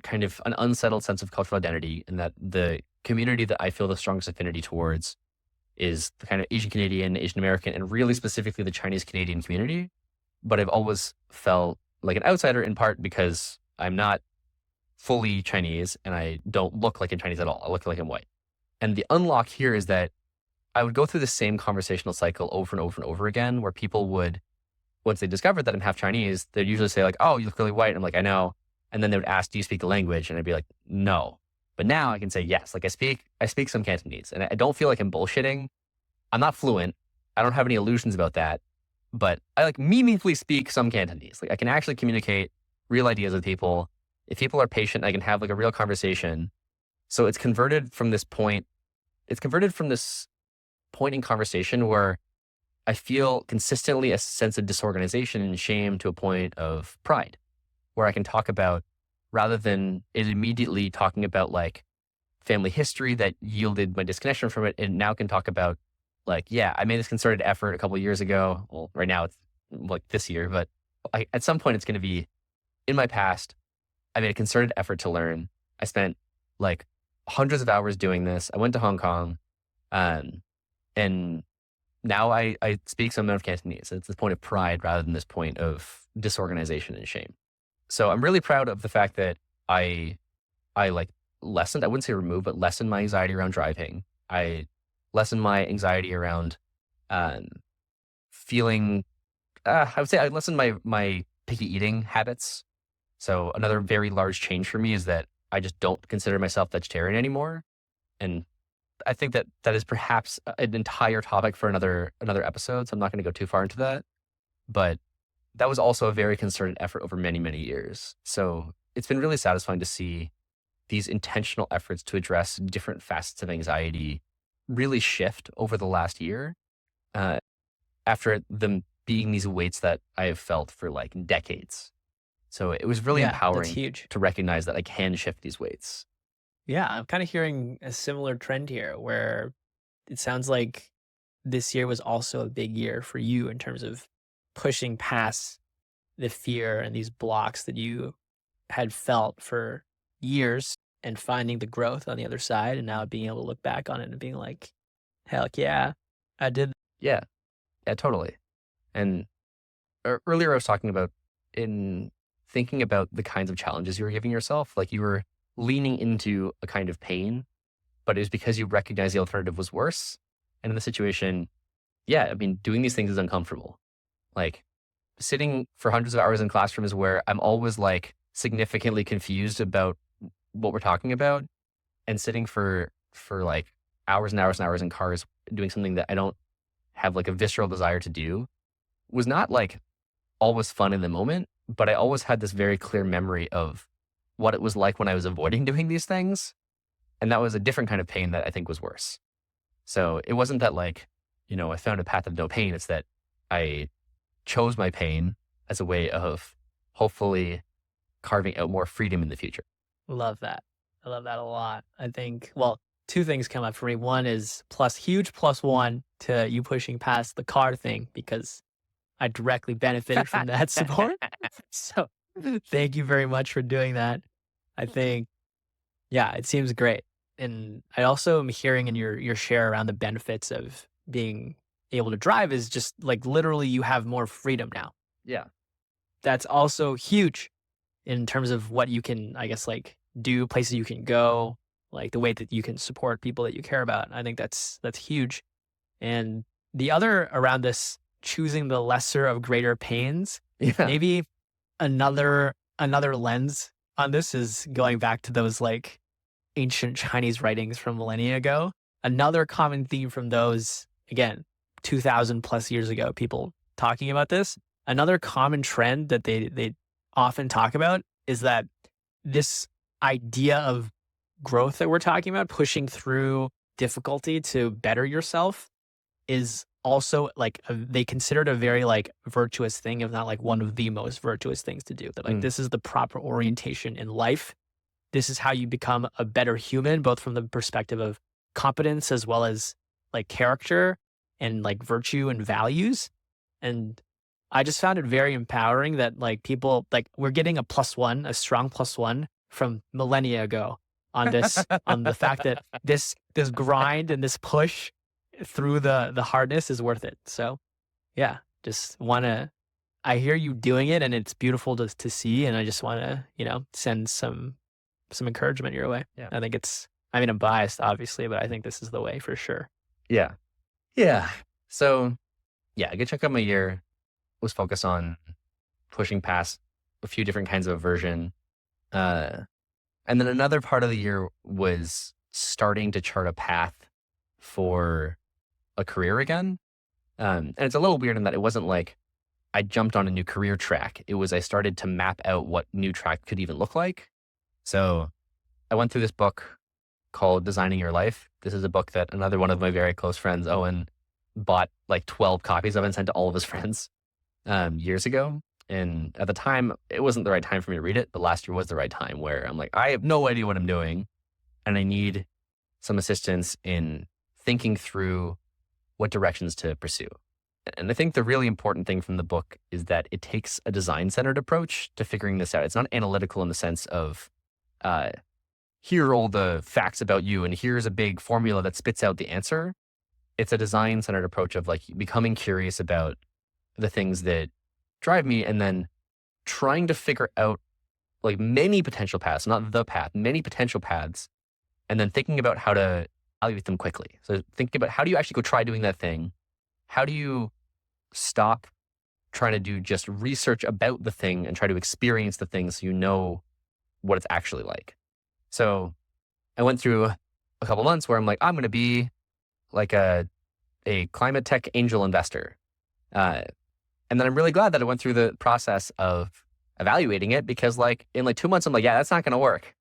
kind of an unsettled sense of cultural identity, and that the community that I feel the strongest affinity towards is the kind of Asian Canadian, Asian American, and really specifically the Chinese Canadian community. But I've always felt like an outsider, in part because I'm not fully Chinese and I don't look like I'm Chinese at all. I look like I'm white. And the unlock here is that I would go through the same conversational cycle over and over and over again, where people would, once they discovered that I'm half Chinese, they'd usually say like, "Oh, you look really white." And I'm like, "I know." And then they would ask, "Do you speak the language?" And I'd be like, "No." But now I can say yes. Like I speak some Cantonese, and I don't feel like I'm bullshitting. I'm not fluent. I don't have any illusions about that, but I like meaningfully speak some Cantonese. Like I can actually communicate real ideas with people. If people are patient, I can have like a real conversation. So it's converted from this point in conversation where I feel consistently a sense of disorganization and shame to a point of pride, where I can talk about, rather than it immediately talking about like family history that yielded my disconnection from it, and now can talk about like, yeah, I made this concerted effort a couple of years ago. Well, right now it's like this year, but at some point it's going to be in my past. I made a concerted effort to learn. I spent like hundreds of hours doing this. I went to Hong Kong, and now I speak some amount of Cantonese. It's this point of pride rather than this point of disorganization and shame. So I'm really proud of the fact that I like lessened, I wouldn't say removed, but lessened my anxiety around driving. I lessened my anxiety around feeling, I would say I lessened my picky eating habits. So another very large change for me is that I just don't consider myself vegetarian anymore. And I think that is perhaps an entire topic for another episode. So I'm not going to go too far into that. But that was also a very concerted effort over many, many years. So it's been really satisfying to see these intentional efforts to address different facets of anxiety really shift over the last year, after them being these weights that I have felt for like decades. So it was really Yeah, that's empowering huge. to recognize that I can shift these weights. Yeah, I'm kind of hearing a similar trend here where it sounds like this year was also a big year for you in terms of pushing past the fear and these blocks that you had felt for years and finding the growth on the other side, and now being able to look back on it and being like, heck yeah, I did. Yeah, yeah, totally. And earlier I was talking about, in thinking about the kinds of challenges you were giving yourself, like you were leaning into a kind of pain, but it was because you recognized the alternative was worse. And in the situation, yeah, I mean, doing these things is uncomfortable. Like sitting for hundreds of hours in classrooms where I'm always like significantly confused about what we're talking about, and sitting for like hours and hours and hours in cars doing something that I don't have like a visceral desire to do, was not like always fun in the moment, but I always had this very clear memory of what it was like when I was avoiding doing these things. And that was a different kind of pain that I think was worse. So it wasn't that like, I found a path of no pain. It's that I chose my pain as a way of hopefully carving out more freedom in the future. Love that. I love that a lot. I think, well, two things come up for me. One is huge plus one to you pushing past the car thing, because I directly benefited from that support. So thank you very much for doing that. I think, yeah, it seems great. And I also am hearing in your share around the benefits of being able to drive is just like literally you have more freedom now. Yeah. That's also huge in terms of what you can, I guess, like do, places you can go, like the way that you can support people that you care about. I think that's huge. And the other around this choosing the lesser of greater pains, Yeah. maybe another lens on this is going back to those like ancient Chinese writings from millennia ago. Another common theme from those, again, 2000 plus years ago, people talking about this. Another common trend that they often talk about is that this idea of growth that we're talking about, pushing through difficulty to better yourself, is also like they consider it a very like virtuous thing, if not like one of the most virtuous things to do. That like this is the proper orientation in life. This is how you become a better human, both from the perspective of competence as well as like character and like virtue and values. And I just found it very empowering that like people like we're getting a strong +1 from millennia ago on this, on the fact that this grind and this push through the hardness is worth it. So yeah, just want to, I hear you doing it and it's beautiful to see. And I just want to, send some encouragement your way. Yeah. I think I'm biased obviously, but I think this is the way for sure. Yeah. Yeah. So yeah, a good chunk of my year was focused on pushing past a few different kinds of aversion. And then another part of the year was starting to chart a path for a career again. And it's a little weird in that it wasn't like I jumped on a new career track. It was I started to map out what new track could even look like. So I went through this book called Designing Your Life. This is a book that another one of my very close friends, Owen, bought like 12 copies of and sent to all of his friends years ago. And at the time, it wasn't the right time for me to read it, but last year was the right time where I'm like, I have no idea what I'm doing. And I need some assistance in thinking through what directions to pursue. And I think the really important thing from the book is that it takes a design-centered approach to figuring this out. It's not analytical in the sense of, here are all the facts about you, and here's a big formula that spits out the answer. It's a design-centered approach of like becoming curious about the things that drive me and then trying to figure out like many potential paths, not the path, many potential paths, and then thinking about how to evaluate them quickly. So thinking about how do you actually go try doing that thing? How do you stop trying to do just research about the thing and try to experience the thing so you know what it's actually like? So I went through a couple months where I'm like, I'm going to be like a climate tech angel investor. And then I'm really glad that I went through the process of evaluating it because like in like 2 months, I'm like, yeah, that's not going to work.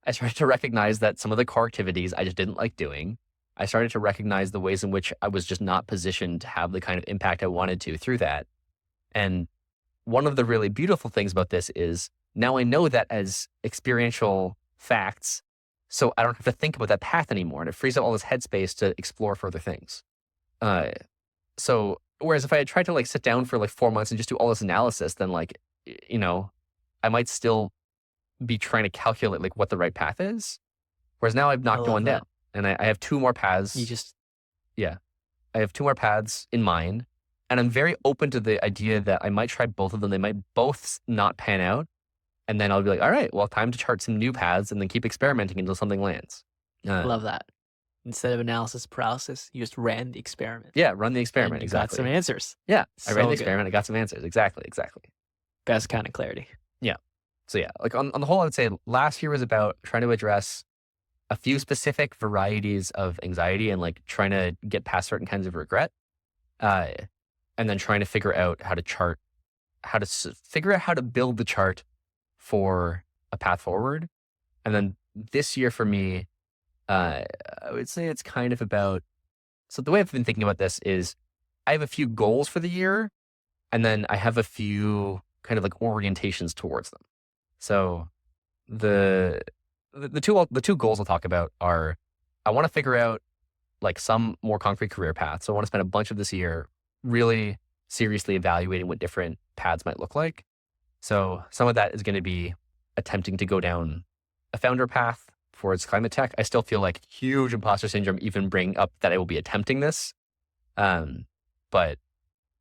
I started to recognize that some of the core activities I just didn't like doing. I started to recognize the ways in which I was just not positioned to have the kind of impact I wanted to through that. And one of the really beautiful things about this is now I know that as experiential facts, so I don't have to think about that path anymore. And it frees up all this headspace to explore further things. So whereas if I had tried to like sit down for like 4 months and just do all this analysis, then like, I might still be trying to calculate like what the right path is. Whereas now I've knocked one down and I have 2 more paths. I have 2 more paths in mind. And I'm very open to the idea that I might try both of them. They might both not pan out. And then I'll be like, all right, well, time to chart some new paths and then keep experimenting until something lands. Love that. Instead of analysis paralysis, you just ran the experiment. Yeah, run the experiment. And you exactly. got some answers. Yeah, I ran the good. experiment. I got some answers. Exactly. Best kind of clarity. Yeah. So yeah, like on the whole, I would say last year was about trying to address a few specific varieties of anxiety and like trying to get past certain kinds of regret. And then trying to figure out how to build the chart for a path forward. And then this year for me, I would say it's kind of about, so the way I've been thinking about this is I have a few goals for the year, and then I have a few kind of like orientations towards them. So the two goals I'll talk about are, I want to figure out like some more concrete career paths. So I want to spend a bunch of this year really seriously evaluating what different paths might look like. So some of that is going to be attempting to go down a founder path towards climate tech. I still feel like huge imposter syndrome even bring up that I will be attempting this. But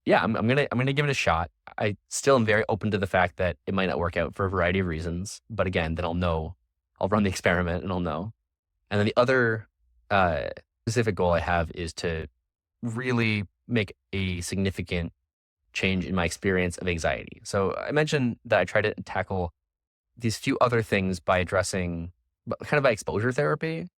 yeah, I'm gonna give it a shot. I still am very open to the fact that it might not work out for a variety of reasons. But again, then I'll know I'll run the experiment and I'll know. And then the other specific goal I have is to really make a significant change in my experience of anxiety. So I mentioned that I try to tackle these few other things by addressing kind of by exposure therapy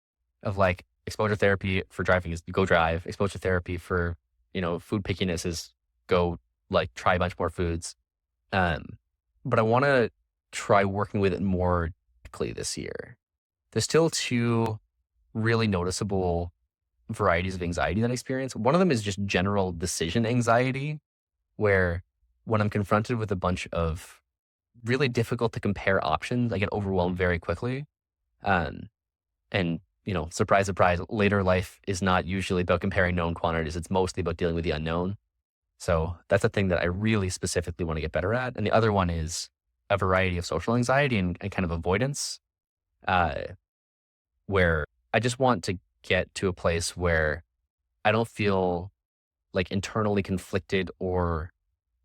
of like exposure therapy for driving is go drive, exposure therapy for, food pickiness is go like try a bunch more foods. But I want to try working with it more directly this year. There's still two really noticeable varieties of anxiety that I experience. One of them is just general decision anxiety, where when I'm confronted with a bunch of really difficult to compare options, I get overwhelmed very quickly. And surprise, surprise, later life is not usually about comparing known quantities. It's mostly about dealing with the unknown. So that's a thing that I really specifically want to get better at. And the other one is a variety of social anxiety and kind of avoidance, where I just want to get to a place where I don't feel like internally conflicted or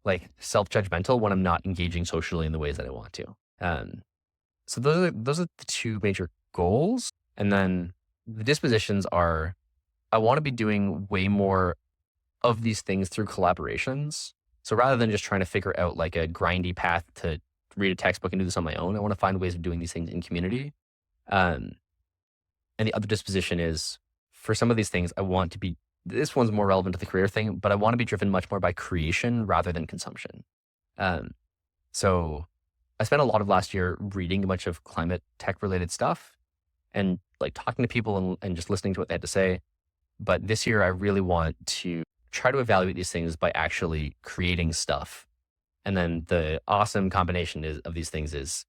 like self-judgmental when I'm not engaging socially in the ways that I want to. So those are the two major goals. And then the dispositions are, I want to be doing way more of these things through collaborations. So rather than just trying to figure out like a grindy path to read a textbook and do this on my own, I want to find ways of doing these things in community. And the other disposition is, for some of these things, I want to be, this one's more relevant to the career thing, but I want to be driven much more by creation rather than consumption. So I spent a lot of last year reading a bunch of climate tech related stuff and like talking to people and just listening to what they had to say. But this year I really want to try to evaluate these things by actually creating stuff. And then the awesome combination of these things is,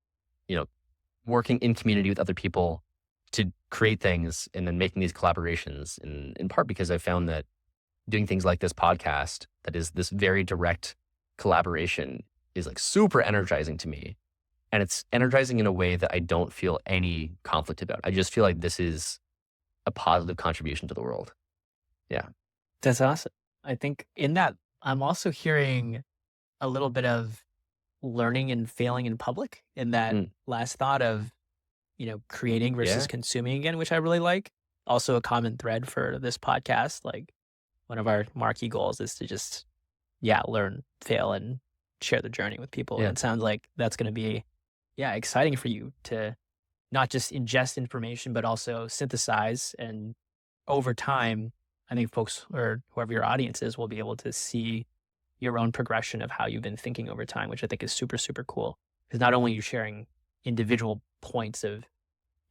working in community with other people to create things and then making these collaborations in part because I found that doing things like this podcast, that is this very direct collaboration, is like super energizing to me. And it's energizing in a way that I don't feel any conflict about. I just feel like this is a positive contribution to the world. Yeah. That's awesome. I think in that, I'm also hearing a little bit of learning and failing in public in that last thought of, creating versus consuming again, which I really like. Also a common thread for this podcast. Like one of our marquee goals is to just, learn, fail, and share the journey with people. Yeah. And it sounds like that's going to be, exciting for you to not just ingest information, but also synthesize. And over time, I think folks or whoever your audience is will be able to see your own progression of how you've been thinking over time, which I think is super, super cool. Because not only are you sharing individual points of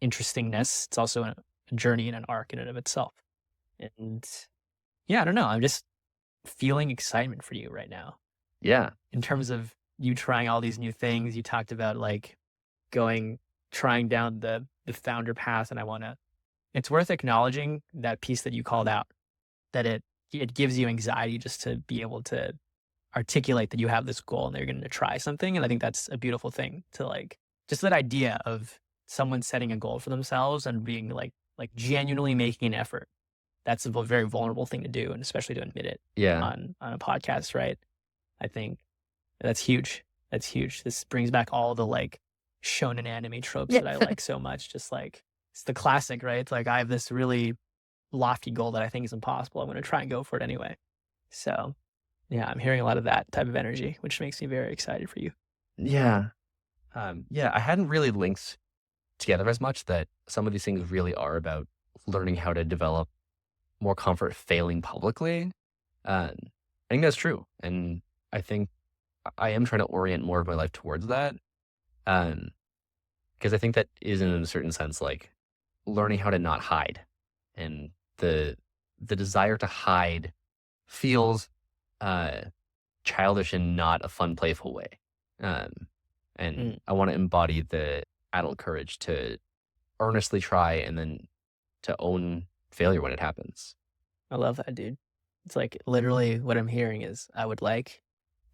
interestingness, it's also a journey and an arc in and of itself. And I don't know. I'm just feeling excitement for you right now. Yeah. In terms of you trying all these new things, you talked about like trying down the founder path. And it's worth acknowledging that piece that you called out, that it gives you anxiety just to be able to articulate that you have this goal and they're going to try something. And I think that's a beautiful thing to like, just that idea of someone setting a goal for themselves and being like genuinely making an effort. That's a very vulnerable thing to do, and especially to admit it on a podcast, right? I think that's huge. That's huge. This brings back all the like shonen anime tropes that I like so much. Just like, it's the classic, right? It's like, I have this really lofty goal that I think is impossible. I'm going to try and go for it anyway. So I'm hearing a lot of that type of energy, which makes me very excited for you. Yeah. I hadn't really linked together as much that some of these things really are about learning how to develop more comfort failing publicly. I think that's true. And I think I am trying to orient more of my life towards that. Because I think that is in a certain sense, like learning how to not hide. And the desire to hide feels childish in not a fun, playful way. And I want to embody the adult courage to earnestly try and then to own failure when it happens. I love that, dude. It's like literally what I'm hearing is I would like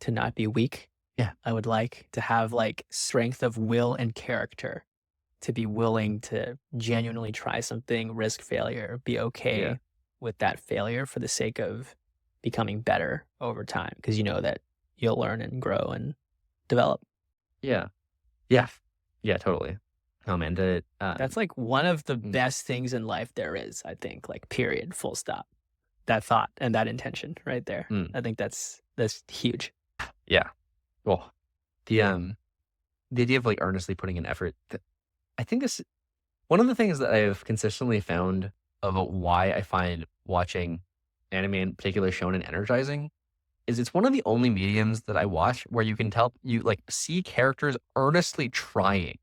to not be weak. Yeah. I would like to have like strength of will and character to be willing to genuinely try something, risk failure, be okay with that failure for the sake of becoming better over time. Because you know that you'll learn and grow and develop. Yeah. Yeah. Yeah, totally. Oh man, That's like one of the Mm. best things in life there is, I think, like period, full stop. That thought and that intention right there. Mm. I think that's huge. Yeah. Well, the idea of like earnestly putting in effort. I think this one of the things that I've consistently found about why I find watching anime, in particular shonen, energizing is it's one of the only mediums that I watch where you can tell you like see characters earnestly trying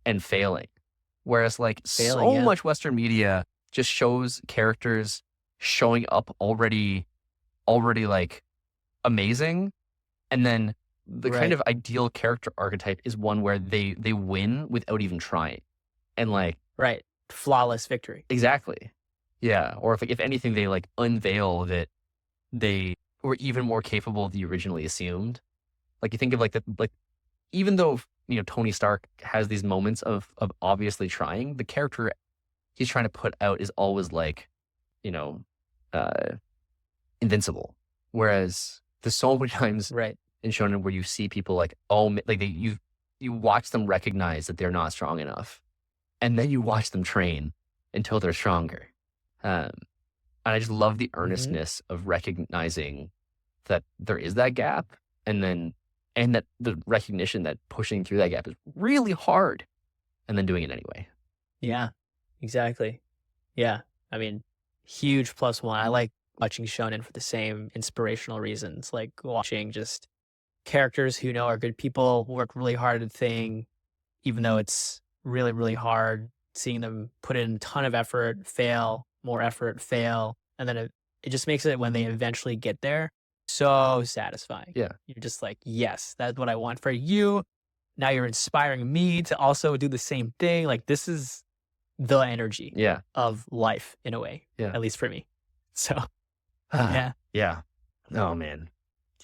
and failing. Whereas like Failing, so yeah. much Western media just shows characters showing up already like amazing. And then the kind Right. of ideal character archetype is one where they win without even trying. And like Right. Flawless victory. exactly. Yeah. Or if anything, they like unveil that they were even more capable than you originally assumed. Like you think of like even though Tony Stark has these moments of obviously trying, the character he's trying to put out is always like, you know, uh, invincible. Whereas there's so many times Right. in shonen where you see people like you watch them recognize that they're not strong enough, and then you watch them train until they're stronger. And I just love the earnestness of recognizing that there is that gap, and that the recognition that pushing through that gap is really hard, and then doing it anyway. Yeah, exactly. Yeah. I mean, huge plus one. I like watching shonen for the same inspirational reasons, like watching just characters who are good people work really hard at a thing, even though it's really, really hard, seeing them put in a ton of effort, fail, more effort, fail. And then it just makes it when they eventually get there so satisfying. Yeah. You're just like, yes, that's what I want for you. Now you're inspiring me to also do the same thing. Like this is the energy Yeah. of life in a way, Yeah. at least for me. So yeah, Yeah. Oh man.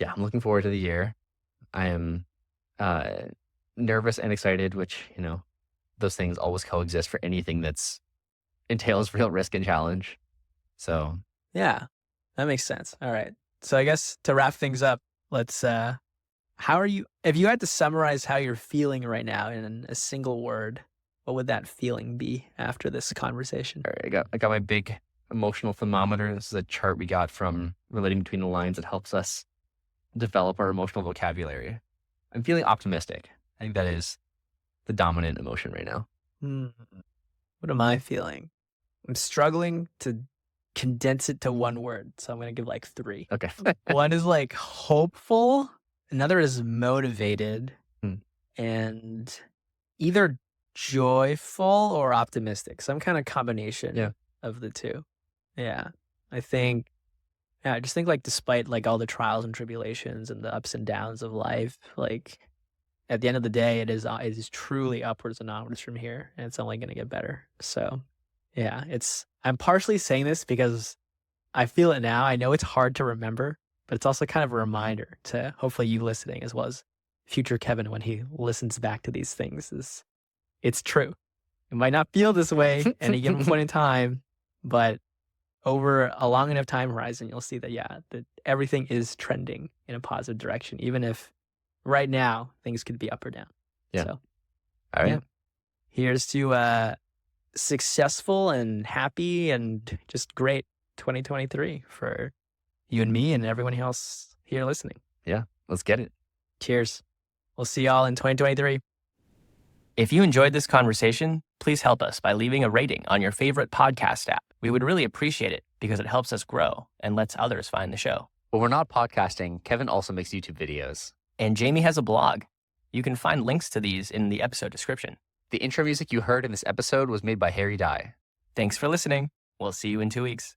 Yeah. I'm looking forward to the year. I am nervous and excited, which, those things always coexist for anything that's entails real risk and challenge. So yeah, that makes sense. All right. So I guess to wrap things up, let's, how are you, if you had to summarize how you're feeling right now in a single word, what would that feeling be after this conversation? all right, I got my big emotional thermometer. This is a chart we got from Relating Between the Lines. It helps us develop our emotional vocabulary. I'm feeling optimistic. I think that is the dominant emotion right now. What am I feeling? I'm struggling to condense it to one word. So I'm going to give like 3. Okay. One is like hopeful. Another is motivated. Hmm. And either joyful or optimistic. Some kind of combination of the two. Yeah. I just think like despite like all the trials and tribulations and the ups and downs of life, like at the end of the day, it is truly upwards and onwards from here, and it's only going to get better. So yeah, I'm partially saying this because I feel it now. I know it's hard to remember, but it's also kind of a reminder to hopefully you listening as well as future Kevin when he listens back to these things. It's true. It might not feel this way at any given point in time, but over a long enough time horizon, you'll see that, that everything is trending in a positive direction, even if right now things could be up or down. Yeah. So, all right. Yeah. Here's to successful and happy and just great 2023 for you and me and everyone else here listening. Yeah, let's get it. Cheers. We'll see y'all in 2023. If you enjoyed this conversation, please help us by leaving a rating on your favorite podcast app. We would really appreciate it because it helps us grow and lets others find the show. When we're not podcasting, Kevin also makes YouTube videos. And Jamie has a blog. You can find links to these in the episode description. The intro music you heard in this episode was made by Harry Dye. Thanks for listening. We'll see you in 2 weeks.